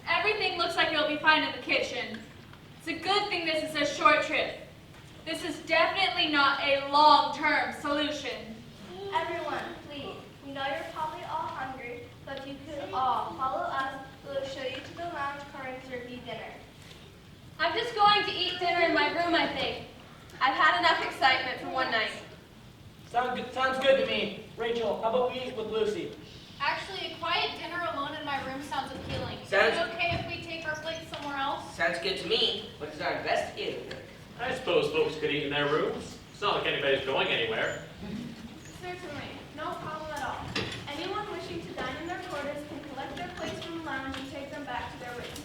Everything looks like it'll be fine in the kitchen. It's a good thing this is a short trip. This is definitely not a long-term solution. Everyone, please, we know you're probably all hungry, but if you could all follow us, we'll show you to the lounge car and serve you dinner. I'm just going to eat dinner in my room, I think. I've had enough excitement for one night. Sounds good to me. Rachel, how about we eat with Lucy? Actually, a quiet dinner alone in my room sounds appealing. Sounds- Is it okay if we take our plates somewhere else? Sounds good to me. What does our investigator think? I suppose folks could eat in their rooms. It's not like anybody's going anywhere. Certainly, no problem at all. Anyone wishing to dine in their quarters can collect their plates from the lounge and take them back to their rooms.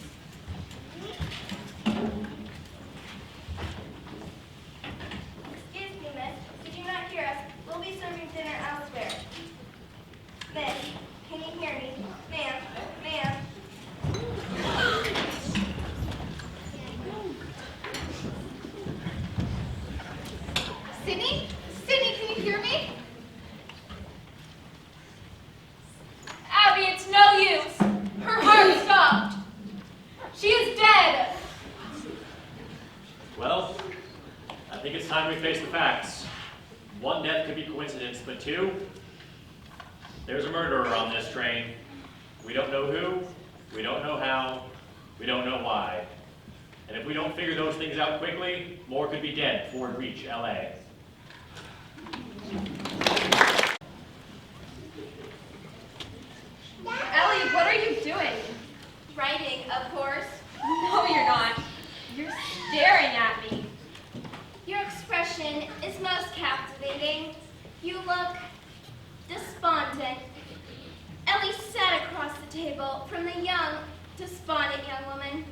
Excuse me, miss. Did you not hear us? We'll be serving dinner elsewhere. Miss, can you hear me? Ma'am, think it's time we face the facts. One death could be coincidence, but two, there's a murderer on this train. We don't know who, we don't know how, we don't know why. And if we don't figure those things out quickly, more could be dead before we reach LA. Ellie, what are you doing? Writing, of course. No, you're not. You're staring at me. Your expression is most captivating. You look despondent. Ellie sat across the table from the young, despondent young woman.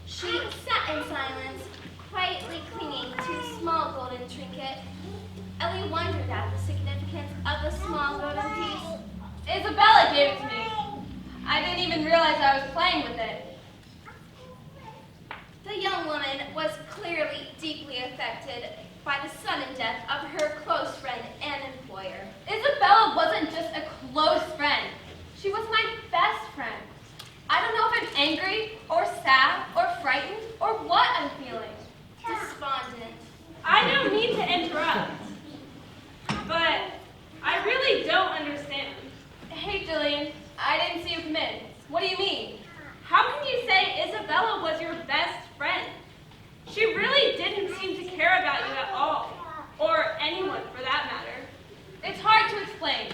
She sat in silence, quietly clinging to a small golden trinket. Ellie wondered at the significance of the small golden piece. Isabella gave it to me. I didn't even realize I was playing with it. The young woman was clearly deeply affected by the sudden death of her close friend and employer. Isabella wasn't just a close friend. She was my best friend. I don't know if I'm angry or sad or frightened or what I'm feeling. Despondent. I don't mean to interrupt, but I really don't understand. Hey, Jillian, I didn't see you come in. What do you mean? How can you say Isabella was your best friend? She really didn't seem to care about you at all, or anyone for that matter. It's hard to explain.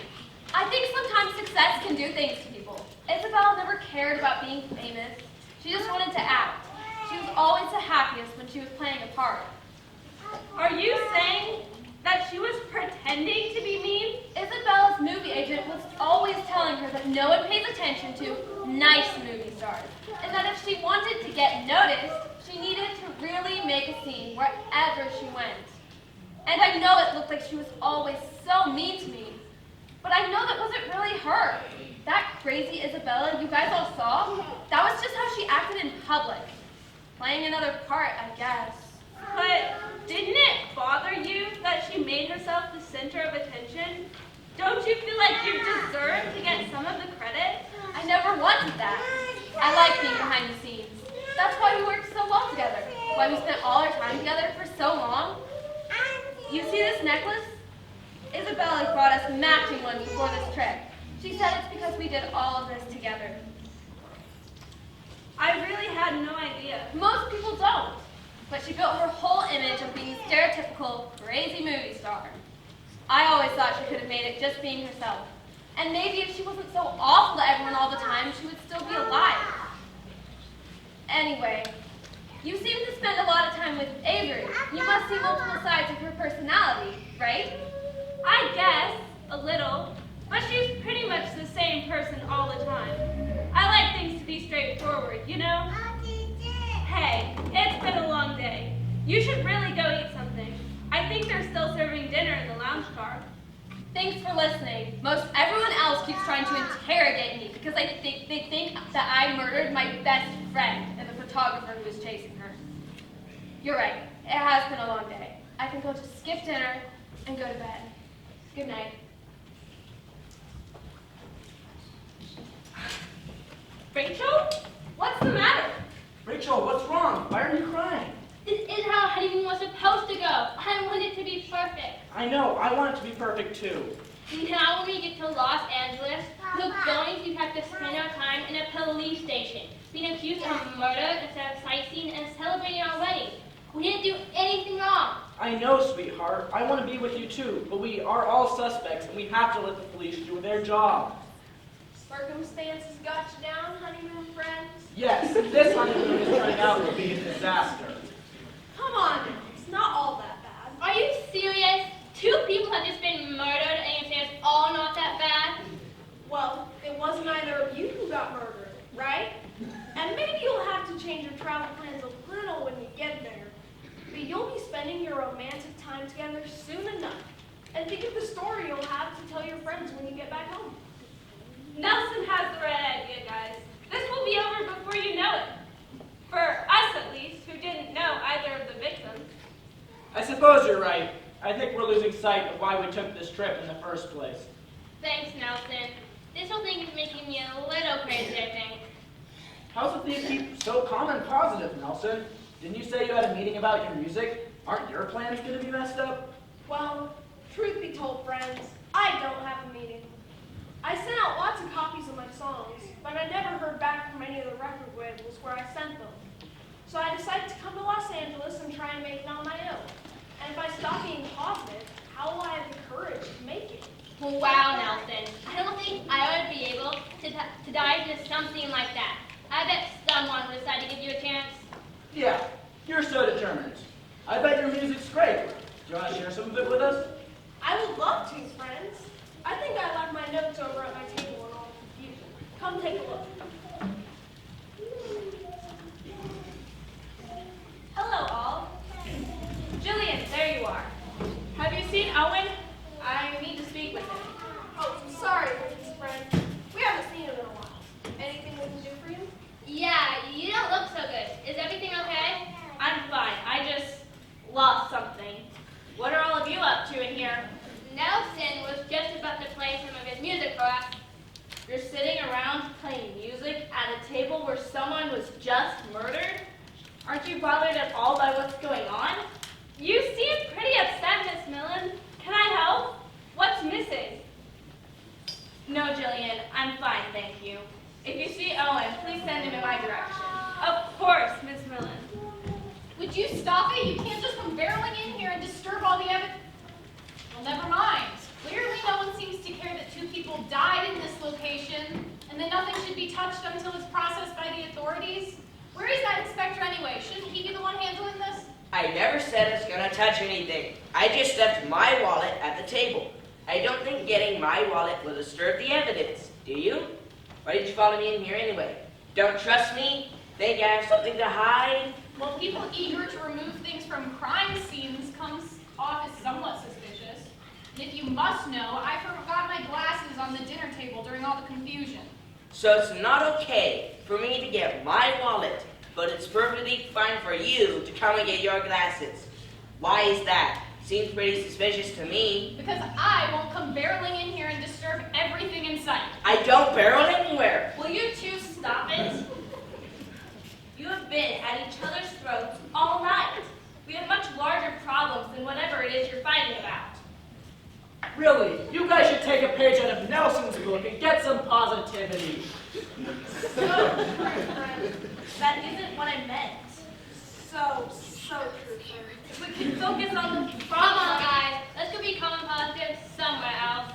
I think sometimes success can do things to people. Isabella never cared about being famous. She just wanted to act. She was always the happiest when she was playing a part. Are you saying that she was pretending to be mean? Isabella's movie agent was always telling her that no one pays attention to nice movie stars, and that if she wanted to get noticed, she needed to really make a scene wherever she went. And I know it looked like she was always so mean to me, but I know that wasn't really her. That crazy Isabella you guys all saw, that was just how she acted in public. Playing another part, I guess. But didn't it bother you that she made herself the center of attention? Don't you feel like you deserve to get some of the credit? I never wanted that. I like being behind the scenes. That's why we worked so well together. Why we spent all our time together for so long. You see this necklace? Isabella brought us matching ones before this trip. She said it's because we did all of this together. I really had no idea. Most people don't. But she built her whole image of being a stereotypical, crazy movie star. I always thought she could have made it just being herself. And maybe if she wasn't so awful to everyone all the time, she would still be alive. Anyway, you seem to spend a lot of time with Avery. You must see multiple sides of her personality, right? I guess, a little. But she's pretty much the same person all the time. I like things to be straightforward, you know? Hey, it's been a long day. You should really go eat something. I think they're still serving dinner in the lounge car. Thanks for listening. Most everyone else keeps trying to interrogate me because they think that I murdered my best friend and the photographer who was chasing her. You're right. It has been a long day. I can go to skip dinner and go to bed. Good night. Rachel? What's the matter? Rachel, what's wrong? Why are you crying? This is how a honeymoon was supposed to go. I want it to be perfect. I know, I want it to be perfect too. Now when we get to Los Angeles, we're going to have to spend our time in a police station, being accused of murder instead of sightseeing and celebrating our wedding. We didn't do anything wrong. I know, sweetheart. I want to be with you too, but we are all suspects and we have to let the police do their job. Circumstances got you down, honeymoon friends? Yes, this honeymoon is turning out to be a disaster. Come on now, it's not all that bad. Are you serious? 2 people have just been murdered and you say it's all not that bad? Well, it wasn't either of you who got murdered, right? And maybe you'll have to change your travel plans a little when you get there. But you'll be spending your romantic time together soon enough. And think of the story you'll have to tell your friends when you get back home. Nelson has the right idea, guys. This will be over before you know it. For us, at least, who didn't know either of the victims. I suppose you're right. I think we're losing sight of why we took this trip in the first place. Thanks, Nelson. This whole thing is making me a little crazy, I think. How's it that you keep so calm and positive, Nelson? Didn't you say you had a meeting about your music? Aren't your plans going to be messed up? Well, truth be told, friends, I don't have a meeting. I sent out lots of copies of my songs, but I never heard back from any of the record labels where I sent them. So I decided to come to Los Angeles and try and make it on my own. And if I stop being positive, how will I have the courage to make it? Wow, Nelson. I don't think I would be able to dive into something like that. I bet someone would decide to give you a chance. Yeah, you're so determined. I bet your music's great. Do you want to share some of it with us? I would love to, friends. I think I left my notes over at my table in all confusion. Come take a look. Hello, all. Jillian, there you are. Have you seen Owen? I need to speak with him. Oh, sorry, Mrs. Friend. We haven't seen him in a while. Anything we can do for you? Yeah, you don't look so good. Is everything okay? I'm fine. I just lost something. What are all of you up to in here? Nelson was just about to play some of his music for us. You're sitting around playing music at a table where someone was just murdered? Aren't you bothered at all by what's going on? You seem pretty upset, Miss Millen. Can I help? What's missing? No, Jillian, I'm fine, thank you. If you see Owen, please send him in my direction. Of course, Miss Millen. Would you stop it? You can't just come barreling in here and disturb all the evidence. Well, never mind. Clearly no one seems to care that 2 people died in this location, and that nothing should be touched until it's processed by the authorities. Where is that inspector anyway? Shouldn't he be the one handling this? I never said I was gonna touch anything. I just left my wallet at the table. I don't think getting my wallet will disturb the evidence, do you? Why did you follow me in here anyway? Don't trust me? Think I have something to hide? Well, people eager to remove things from crime scenes comes off as somewhat suspicious. And if you must know, I forgot my glasses on the dinner table during all the confusion. So it's not okay for me to get my wallet, but it's perfectly fine for you to come and get your glasses. Why is that? Seems pretty suspicious to me. Because I won't come barreling in here and disturb everything in sight. I don't barrel anywhere. Will you two stop it? You have been at each other's throats all night. We have much larger problems than whatever it is you're fighting about. Really, you guys should take a page out of Nelson's book and get some positivity. So true, friend. That isn't what I meant. So true, friend. If we could focus on the Come problem. on, guys. Let's go become positive somewhere else.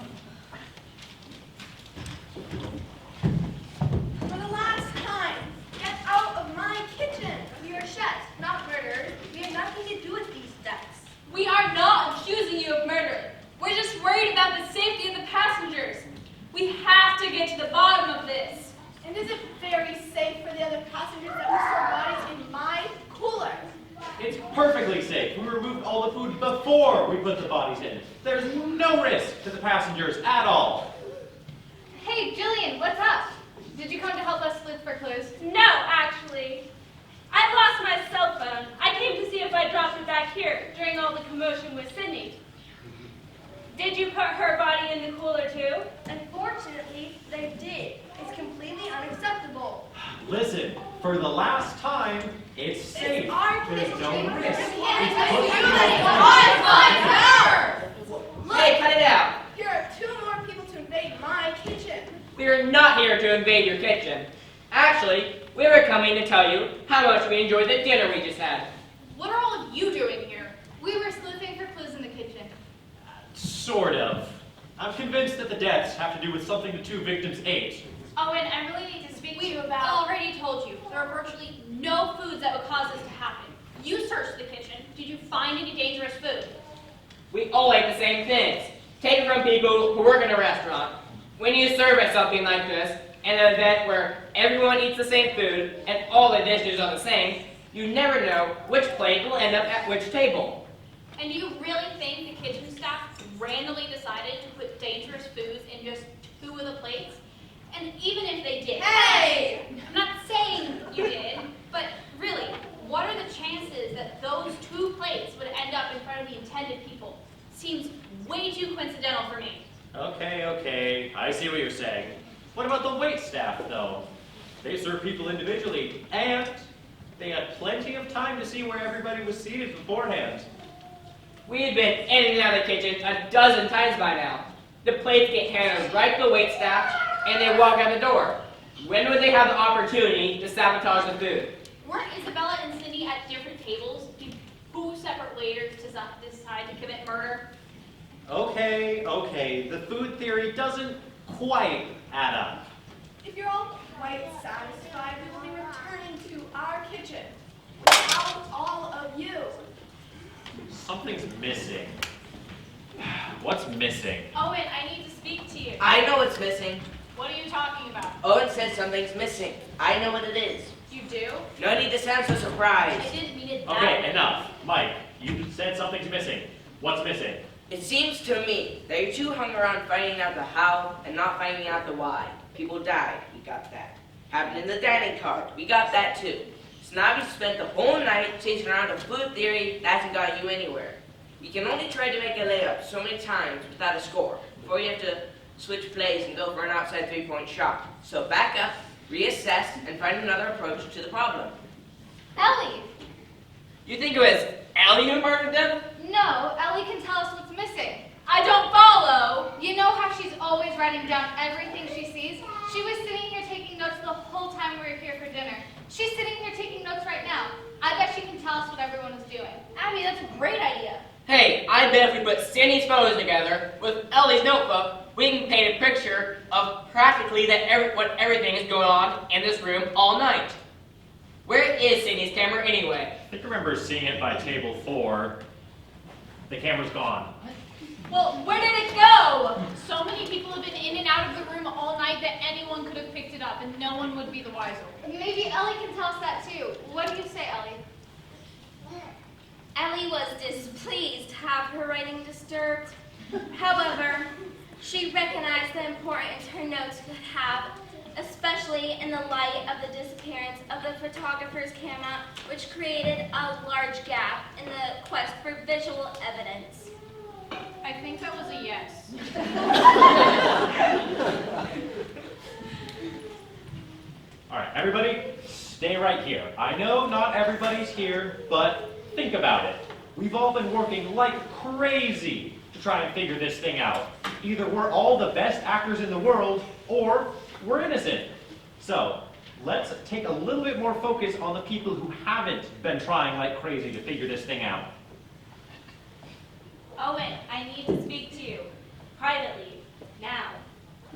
For the last time, get out of my kitchen. We are chefs, not murderers. We have nothing to do with these deaths. We are not accusing you of murder. We're just worried about the safety of the passengers. We have to get to the bottom of this. And is it very safe for the other passengers that we store bodies in my cooler? It's perfectly safe. We removed all the food before we put the bodies in. There's no risk to the passengers at all. Hey, Jillian, what's up? Did you come to help us look for clues? No, actually. I lost my cell phone. I came to see if I dropped it back here during all the commotion with Sydney. Did you put her body in the cooler too? Unfortunately, they did. It's completely unacceptable. Listen, for the last time, it's safe. our There's kitchen. no risk. Hey, cut it out. Here are 2 more people to invade my kitchen. We're not here to invade your kitchen. Actually, we were coming to tell you how much we enjoyed the dinner we just had. What are all of you doing here? We were sleuthing for clues in the kitchen. Sort of. I'm convinced that the deaths have to do with something the 2 victims ate. Owen, I really need to speak to you about... I already told you, there are virtually no foods that would cause this to happen. You searched the kitchen. Did you find any dangerous food? We all ate the same things, taken from people who work in a restaurant. When you serve at something like this, an event where everyone eats the same food and all the dishes are the same, you never know which plate will end up at which table. And do you really think the kitchen staff randomly decided to put dangerous foods in just 2 of the plates? And even if they did... Hey! I'm not saying you did, but really, what are the chances that those 2 plates would end up in front of the intended people? Seems way too coincidental for me. Okay, I see what you're saying. What about the wait staff, though? They serve people individually, and They had plenty of time to see where everybody was seated beforehand. We had been in and out of the kitchen a dozen times by now. The plates get handed right to the waitstaff, and they walk out the door. When would they have the opportunity to sabotage the food? Weren't Isabella and Cindy at different tables? Did two separate waiters decide to commit murder? Okay, the food theory doesn't quite add up. If you're all quite satisfied, we will be returning to our kitchen without all of you. Something's missing. What's missing? Owen, I need to speak to you. I know what's missing. What are you talking about? Owen said something's missing. I know what it is. You do? No need to sound so surprised. I didn't mean it that Okay, way. enough. Mike, you said something's missing. What's missing? It seems to me that you two hung around finding out the how and not finding out the why. People died, we got that. Happened in the dining car, we got that too. So now we spent the whole night chasing around a food theory that hasn't got you anywhere. You can only try to make a layup so many times without a score before you have to switch plays and go for an outside three-point shot. So back up, reassess, and find another approach to the problem. Ellie! You think it was Ellie who murdered them? No, Ellie can tell us what's missing. I don't follow. You know how she's always writing down everything she sees? She was sitting here taking notes the whole time we were here for dinner. She's sitting here taking notes right now. I bet she can tell us what everyone is doing. Abby, that's a great idea. Hey, I bet if we put Cindy's photos together with Ellie's notebook, we can paint a picture of practically what everything is going on in this room all night. Where is Cindy's camera anyway? I think I remember seeing it by table 4. The camera's gone. Well, where did it go? So many people have been in and out of the room all night that anyone could have picked it up and no one would be the wiser. Maybe Ellie can tell us that too. What do you say, Ellie? Ellie was displeased to have her writing disturbed. However, she recognized the importance her notes could have, especially in the light of the disappearance of the photographer's camera, which created a large gap in the quest for visual evidence. I think that was a yes. All right, everybody, stay right here. I know not everybody's here, but think about it. We've all been working like crazy to try and figure this thing out. Either we're all the best actors in the world, or we're innocent. So, let's take a little bit more focus on the people who haven't been trying like crazy to figure this thing out. Owen, I need to speak to you. Privately. Now.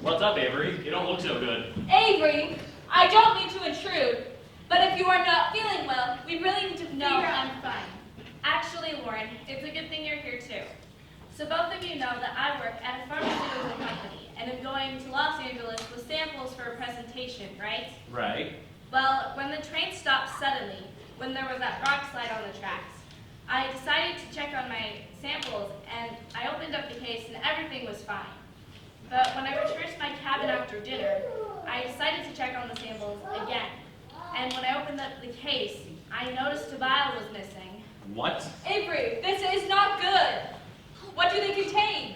What's up, Avery? You don't look so good. Avery, I don't mean to intrude, but if you are not feeling well, we really need to figure No, out. I'm fine. Actually, Lauren, it's a good thing you're here too. So both of you know that I work at a pharmaceutical company and am going to Los Angeles with samples for a presentation, right? Right. Well, when the train stopped suddenly, when there was that rock slide on the tracks, I decided to check on my samples and I opened up the case and everything was fine. But when I returned to my cabin after dinner, I decided to check on the samples again. And when I opened up the case, I noticed a vial was missing. What? Avery, this is not good. What do they contain?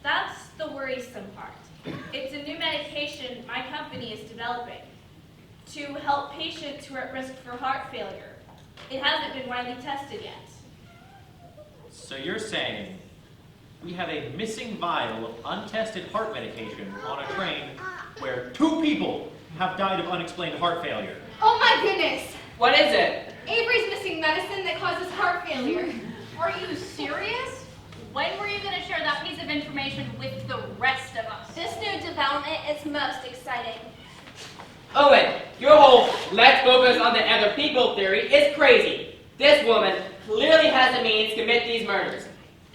That's the worrisome part. It's a new medication my company is developing to help patients who are at risk for heart failure. It hasn't been widely tested yet. So you're saying we have a missing vial of untested heart medication on a train where 2 people have died of unexplained heart failure? Oh my goodness! What is it? Avery's missing medicine that causes heart failure. Are you serious? When were you going to share that piece of information with the rest of us? This new development is most exciting. Owen, your whole let's focus on the other people theory is crazy. This woman clearly has the means to commit these murders.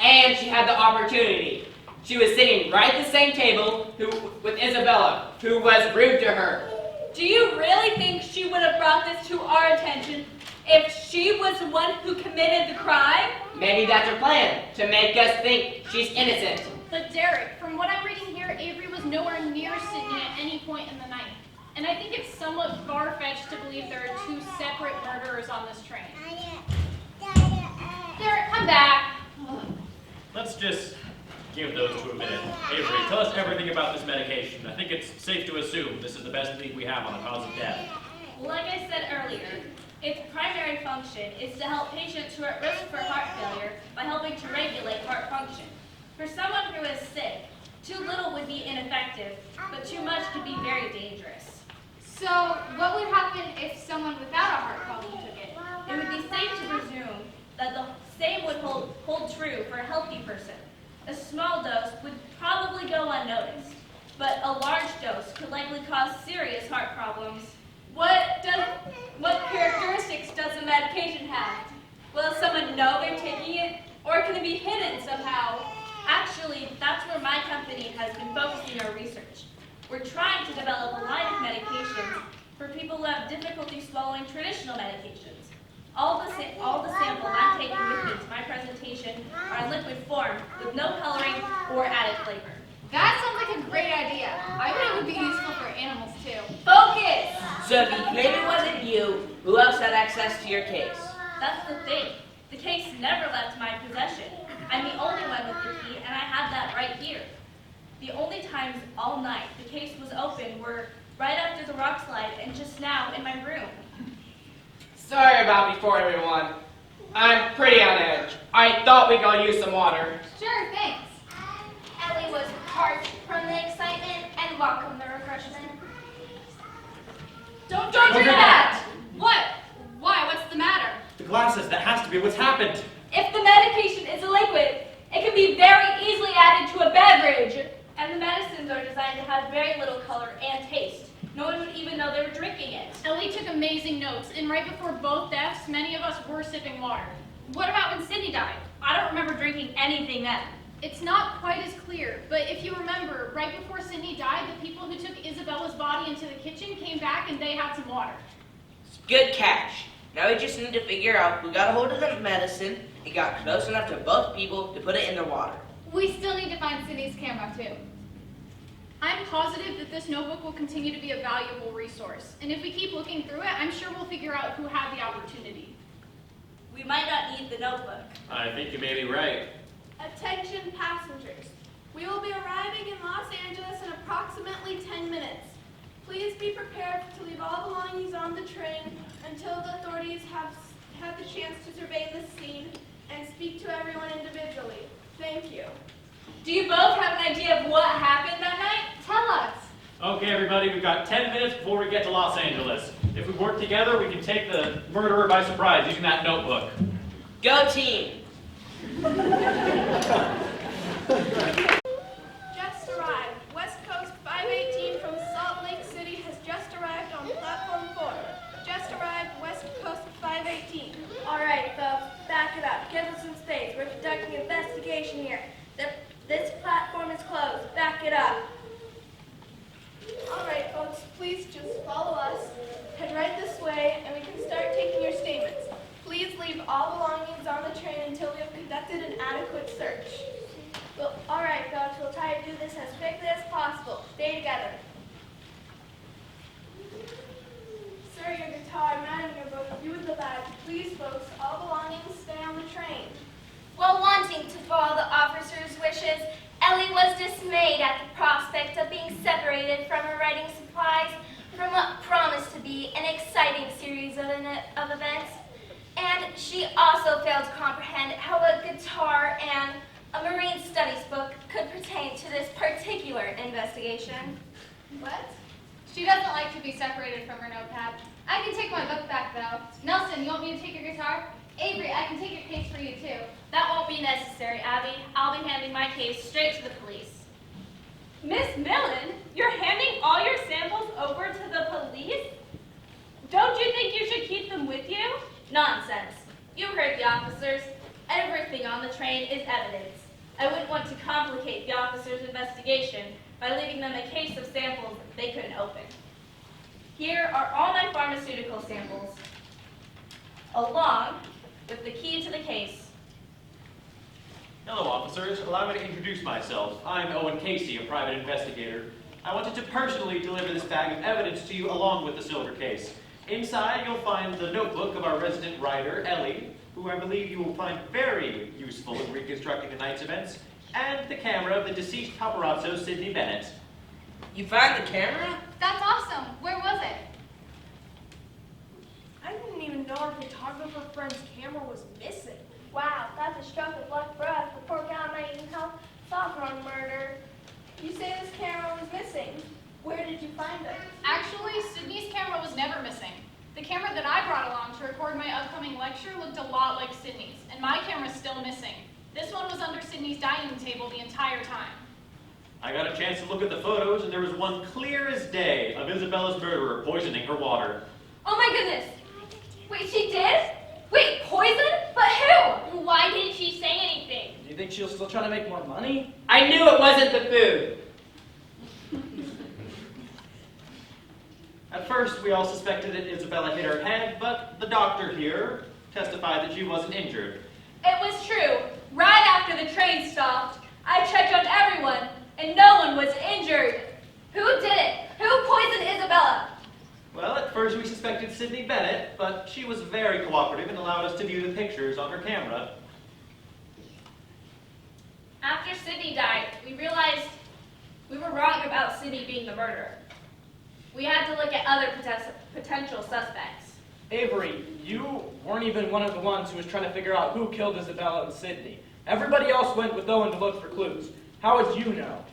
And she had the opportunity. She was sitting right at the same table with Isabella, who was rude to her. Do you really think she would have brought this to our attention if she was the one who committed the crime? Maybe that's her plan, to make us think she's innocent. But Derek, from what I'm reading here, Avery was nowhere near Sydney at any point in the night. And I think it's somewhat far-fetched to believe there are 2 separate murderers on this train. Derek, come back. Let's just give those 2 a minute. Avery, tell us everything about this medication. I think it's safe to assume this is the best lead we have on a cause of death. Like I said earlier, it's primarily function is to help patients who are at risk for heart failure by helping to regulate heart function. For someone who is sick, too little would be ineffective, but too much could be very dangerous. So, what would happen if someone without a heart problem took it? It would be safe to presume that the same would hold true for a healthy person. A small dose would probably go unnoticed, but a large dose could likely cause serious heart problems. What characteristics does the medication have? Will someone know they're taking it, or can it be hidden somehow? Actually, that's where my company has been focusing our research. We're trying to develop a line of medications for people who have difficulty swallowing traditional medications. All the samples I'm taking with me to my presentation are in liquid form with no coloring or added flavor. That sounds like a great idea. I bet it would be useful for animals too. Focus! So if you claim it wasn't you, who else had access to your case? That's the thing. The case never left my possession. I'm the only one with the key, and I have that right here. The only times all night the case was open were right after the rock slide and just now in my room. Sorry about before, everyone. I'm pretty on edge. I thought we'd go use some water. Sure, thanks. Ellie was parched from the excitement and welcomed the refreshment. Don't drink that! What? Why? What's the matter? The glasses, that has to be what's happened. If the medication is a liquid, it can be very easily added to a beverage. And the medicines are designed to have very little color and taste. No one would even know they were drinking it. Ellie took amazing notes, and right before both deaths, many of us were sipping water. What about when Cindy died? I don't remember drinking anything then. It's not quite as clear, but if you remember, right before Sydney died, the people who took Isabella's body into the kitchen came back and they had some water. Good catch. Now we just need to figure out who got a hold of the medicine and got close enough to both people to put it in the water. We still need to find Cindy's camera too. I'm positive that this notebook will continue to be a valuable resource, and if we keep looking through it, I'm sure we'll figure out who had the opportunity. We might not need the notebook. I think you may be right. Attention passengers. We will be arriving in Los Angeles in approximately 10 minutes. Please be prepared to leave all belongings on the train until the authorities have had the chance to survey the scene and speak to everyone individually. Thank you. Do you both have an idea of what happened that night? Tell us. Okay, everybody, we've got 10 minutes before we get to Los Angeles. If we work together, we can take the murderer by surprise using that notebook. Go team! Just arrived. West Coast 518 from Salt Lake City has just arrived on platform 4. Just arrived, West Coast 518. All right, folks, back it up. Give us some space. We're conducting an investigation here. This platform is closed. Back it up. All right, folks, please just follow us. Head right this way, and we can start taking your statements. Please leave all belongings on the train until we have conducted an adequate search. Well, all right, folks, we'll try to do this as quickly as possible. Stay together. Sir, your guitar, madam, your book, you with the bag. Please, folks, all belongings stay on the train. While wanting to follow the officer's wishes, Ellie was dismayed at the prospect of being separated from her writing supplies from what promised to be an exciting series of events. And she also failed to comprehend how a guitar and a marine studies book could pertain to this particular investigation. What? She doesn't like to be separated from her notepad. I can take my book back though. Nelson, you want me to take your guitar? Avery, I can take your case for you too. That won't be necessary, Abby. I'll be handing my case straight to the police. Miss Millen, you're handing all your samples over to the police? Don't you think you should keep them with you? Nonsense. You heard the officers. Everything on the train is evidence. I wouldn't want to complicate the officers' investigation by leaving them a case of samples they couldn't open. Here are all my pharmaceutical samples, along with the key to the case. Hello, officers. Allow me to introduce myself. I'm Owen Casey, a private investigator. I wanted to personally deliver this bag of evidence to you along with the silver case. Inside, you'll find the notebook of our resident writer, Ellie, who I believe you will find very useful in reconstructing the night's events, and the camera of the deceased paparazzo, Sidney Bennett. You found the camera? That's awesome. Where was it? I didn't even even know our photographer friend's camera was missing. Wow, that's a stroke of luck for us. The poor guy might even help solve our murder. You say this camera was missing. Where did you find it? Actually, Sydney's camera was never missing. The camera that I brought along to record my upcoming lecture looked a lot like Sydney's, and my camera's still missing. This one was under Sydney's dining table the entire time. I got a chance to look at the photos, and there was one clear as day of Isabella's murderer poisoning her water. Oh my goodness! Wait, she did? Wait, poison? But who? Why didn't she say anything? Do you think she was still trying to make more money? I knew it wasn't the food. At first, we all suspected that Isabella hit her head, but the doctor here testified that she wasn't injured. It was true. Right after the train stopped, I checked on everyone, and no one was injured. Who did it? Who poisoned Isabella? Well, at first we suspected Sydney Bennett, but she was very cooperative and allowed us to view the pictures on her camera. After Sydney died, we realized we were wrong about Sydney being the murderer. We had to look at other potential suspects. Avery, you weren't even one of the ones who was trying to figure out who killed Isabella and Sydney. Everybody else went with Owen to look for clues. How would you know?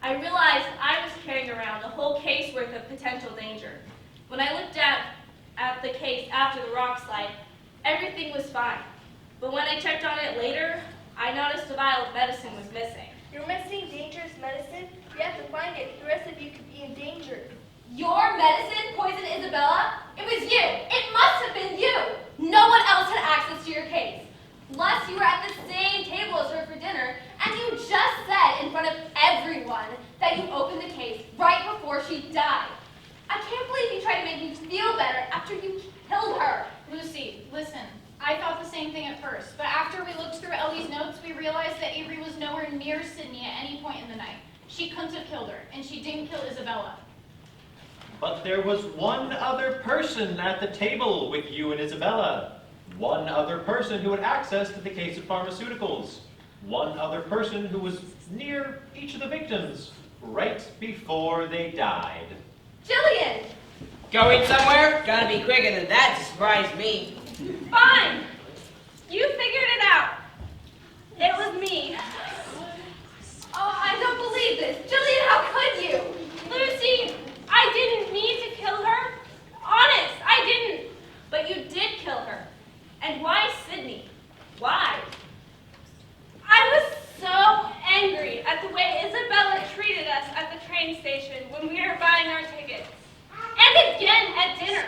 I realized I was carrying around a whole case worth of potential danger. When I looked at the case after the rock slide, everything was fine. But when I checked on it later, I noticed a vial of medicine was missing. You're missing dangerous medicine? You have to find it. The rest of you could be in danger. Your medicine poisoned Isabella? It was you. It must have been you. No one else had access to your case. Plus, you were at the same table as her for dinner, and you just said in front of everyone that you opened the case right before she died. I can't believe you tried to make me feel better after you killed her. Lucy, listen. I thought the same thing at first, but after we looked through Ellie's notes, we realized that Avery was nowhere near Sydney at any point in the night. She couldn't have killed her, and she didn't kill Isabella. But there was one other person at the table with you and Isabella. One other person who had access to the case of pharmaceuticals. One other person who was near each of the victims, right before they died. Jillian! Going somewhere? Gotta be quicker than that to surprise me. Fine. You figured it out. It was me. Oh, I don't believe this. Jillian, how could you? Lucy, I didn't mean to kill her. Honest, I didn't. But you did kill her. And why Sydney? Why? I was so angry at the way Isabella treated us at the train station when we were buying our tickets. And again at dinner.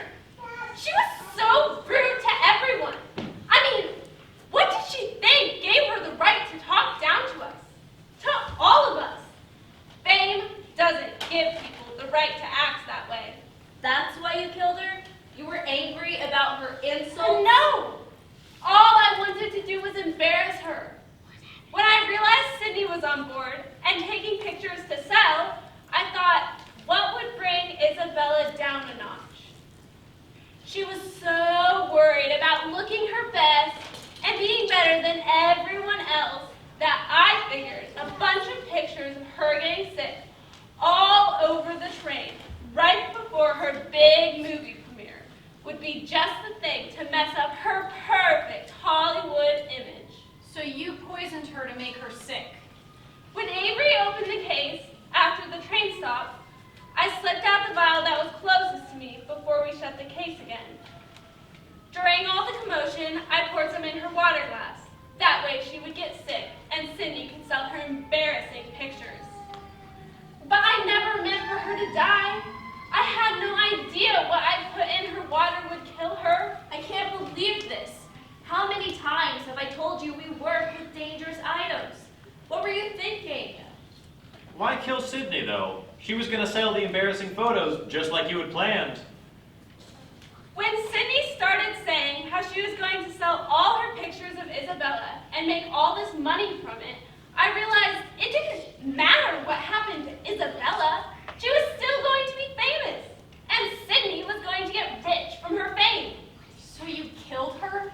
She was so rude to everyone. I mean, what did she think gave her the right to talk down to us? To all of us. Fame doesn't give people the right to act that way. That's why you killed her? You were angry about her insults? Oh, no! All I wanted to do was embarrass her. When I realized Sydney was on board and taking pictures to sell, I thought, what would bring Isabella down a notch? She was so worried about looking her best and being better than everyone else that I figured a bunch of pictures of her getting sick all over the train right before her big movie premiere would be just the thing to mess up her perfect Hollywood image. So you poisoned her to make her sick. When Avery opened the case after the train stop, I slipped out the vial that was closest to me before we shut the case again. During all the commotion, I poured some in her water glass. That way she would get sick and Cindy could sell her embarrassing pictures. But I never meant for her to die. I had no idea what I put in her water would kill her. I can't believe this. How many times have I told you we work with dangerous items? What were you thinking? Why kill Sydney, though? She was going to sell the embarrassing photos just like you had planned. When Sydney started saying how she was going to sell all her pictures of Isabella and make all this money from it, I realized it didn't matter what happened to Isabella. She was still going to be famous, and Sydney was going to get rich from her fame. So you killed her?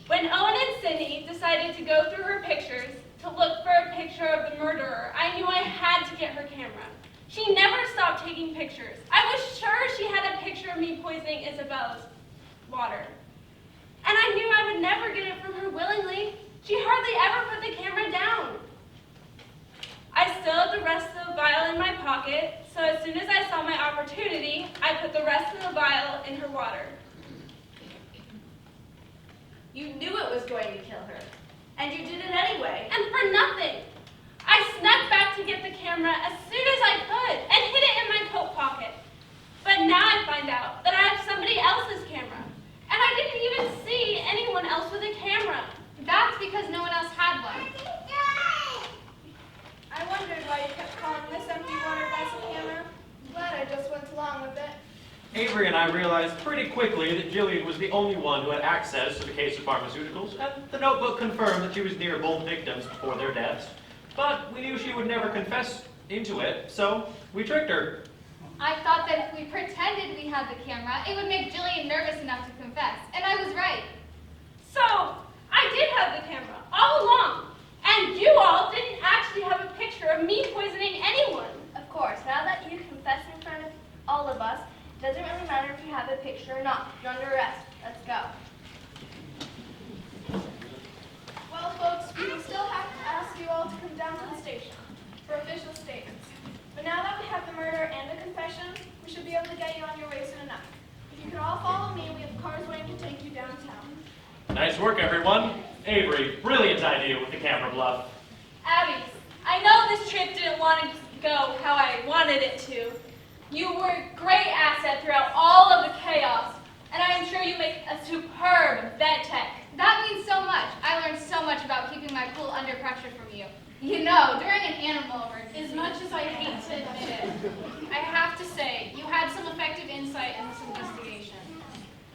When Owen and Sydney decided to go through her pictures to look for a picture of the murderer, I knew I had to get her camera. She never stopped taking pictures. I was sure she had a picture of me poisoning Isabella's. water. And I knew I would never get it from her willingly. She hardly ever put the camera down. I still had the rest of the vial in my pocket, so as soon as I saw my opportunity, I put the rest of the vial in her water. You knew it was going to kill her, and you did it anyway. And for nothing. I snuck back to get the camera as soon as I could and hid it in my coat pocket. But now I find out that I have somebody else's camera, and I didn't even see anyone else with a camera. That's because no one else had one. I wondered why you kept calling this empty water vessel camera. Glad I just went along with it. Avery and I realized pretty quickly that Jillian was the only one who had access to the case of pharmaceuticals, and the notebook confirmed that she was near both victims before their deaths. But we knew she would never confess into it, so we tricked her. I thought that if we pretended we had the camera, it would make Jillian nervous enough to confess, and I was right. So, I did have the camera all along, and you all didn't actually have a picture of me poisoning anyone. Of course, now that you confess in front of all of us, it doesn't really matter if you have a picture or not. You're under arrest. Let's go. Well, folks, we will still have to ask you all to come down to the station for official statements. But now that we have the murder and the confession, we should be able to get you on your way soon enough. If you could all follow me, we have cars waiting to take you downtown. Nice work, everyone. Avery, brilliant idea with the camera bluff. Abby, I know this trip didn't want to go how I wanted it to. You were a great asset throughout all of the chaos, and I am sure you make a superb vet tech. That means so much. I learned so much about keeping my cool under pressure from you. You know, during an animal emergency. As much as I hate to admit it, I have to say, you had some effective insight in this investigation.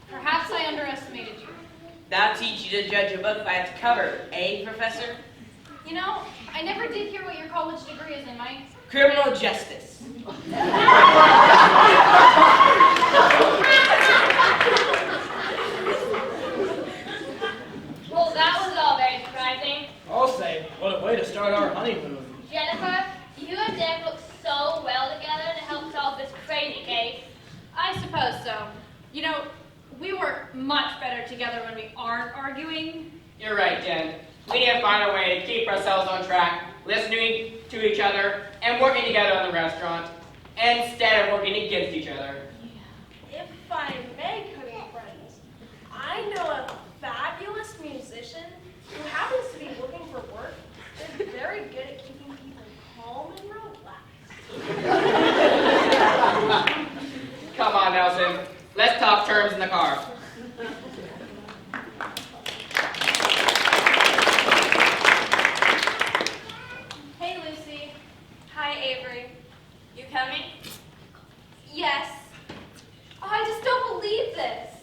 Perhaps I underestimated you. That'll teach you to judge a book by its cover, eh, Professor? You know, I never did hear what your college degree is in, Mike. Criminal justice. Well, that was all very surprising. I'll say, what a way to start our honeymoon. Jennifer, you and Dick look so well together to help solve this crazy case. I suppose so. You know, we work much better together when we aren't arguing. You're right, Jen. We need to find a way to keep ourselves on track, listening to each other, and working together on the restaurant, instead of working against each other. If I may, cutting friends, I know a fabulous musician who happens to be looking for work. Is very good at keeping people calm and relaxed. Come on, Nelson. Let's talk terms in the car. Hey, Lucy. Hi, Avery. You coming? Yes. Oh, I just don't believe this.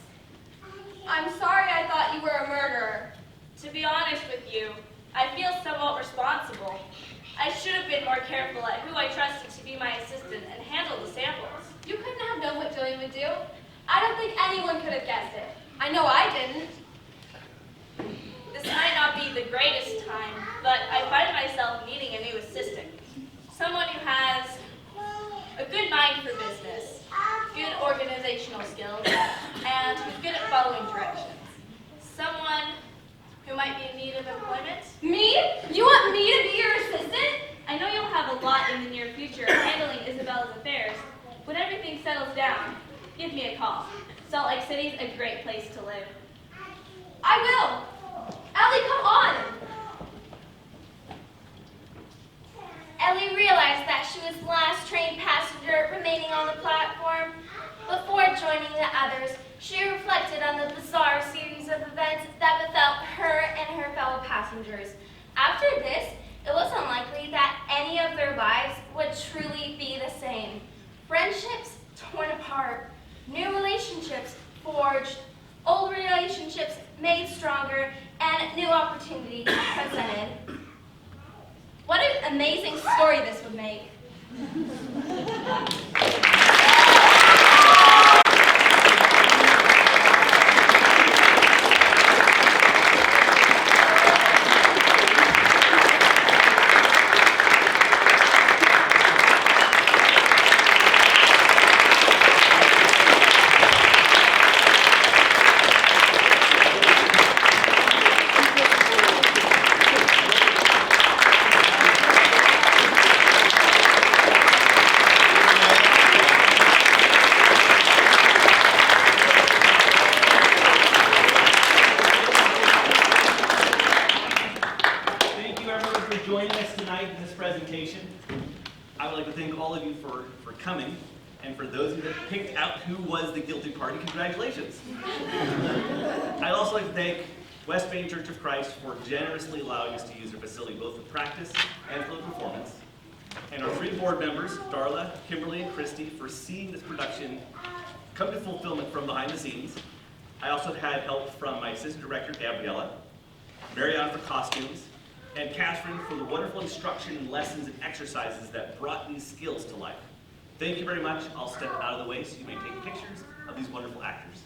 I'm sorry I thought you were a murderer. To be honest with you, I feel somewhat responsible. I should have been more careful at who I trusted to be my assistant and handle the samples. You couldn't have known what Jillian would do. I don't think anyone could have guessed it. I know I didn't. This might not be the greatest time, but I find myself needing a new assistant. Someone who has a good mind for business, good organizational skills, and who's good at following directions. Someone who might be in need of employment. Me? You want me to be your assistant? I know you'll have a lot in the near future handling Isabella's affairs. When everything settles down, give me a call. Salt Lake City's a great place to live. I will. Ellie, come on. Ellie realized that she was the last train passenger remaining on the platform. Before joining the others, she reflected on the bizarre series of events that befell her and her fellow passengers. After this, it was unlikely that any of their lives would truly be the same. Friendships torn apart, new relationships forged, old relationships made stronger, and new opportunities presented. What an amazing story this would make. of this presentation. I would like to thank all of you for coming, and for those of you that picked out who was the guilty party, congratulations. I'd also like to thank West Bay Church of Christ for generously allowing us to use their facility both for practice and for performance. And our 3 board members, Darla, Kimberly, and Christy, for seeing this production come to fulfillment from behind the scenes. I also had help from my assistant director, Gabriella, Marianne for costumes, and Catherine for the wonderful instruction and lessons and exercises that brought these skills to life. Thank you very much. I'll step out of the way so you may take pictures of these wonderful actors.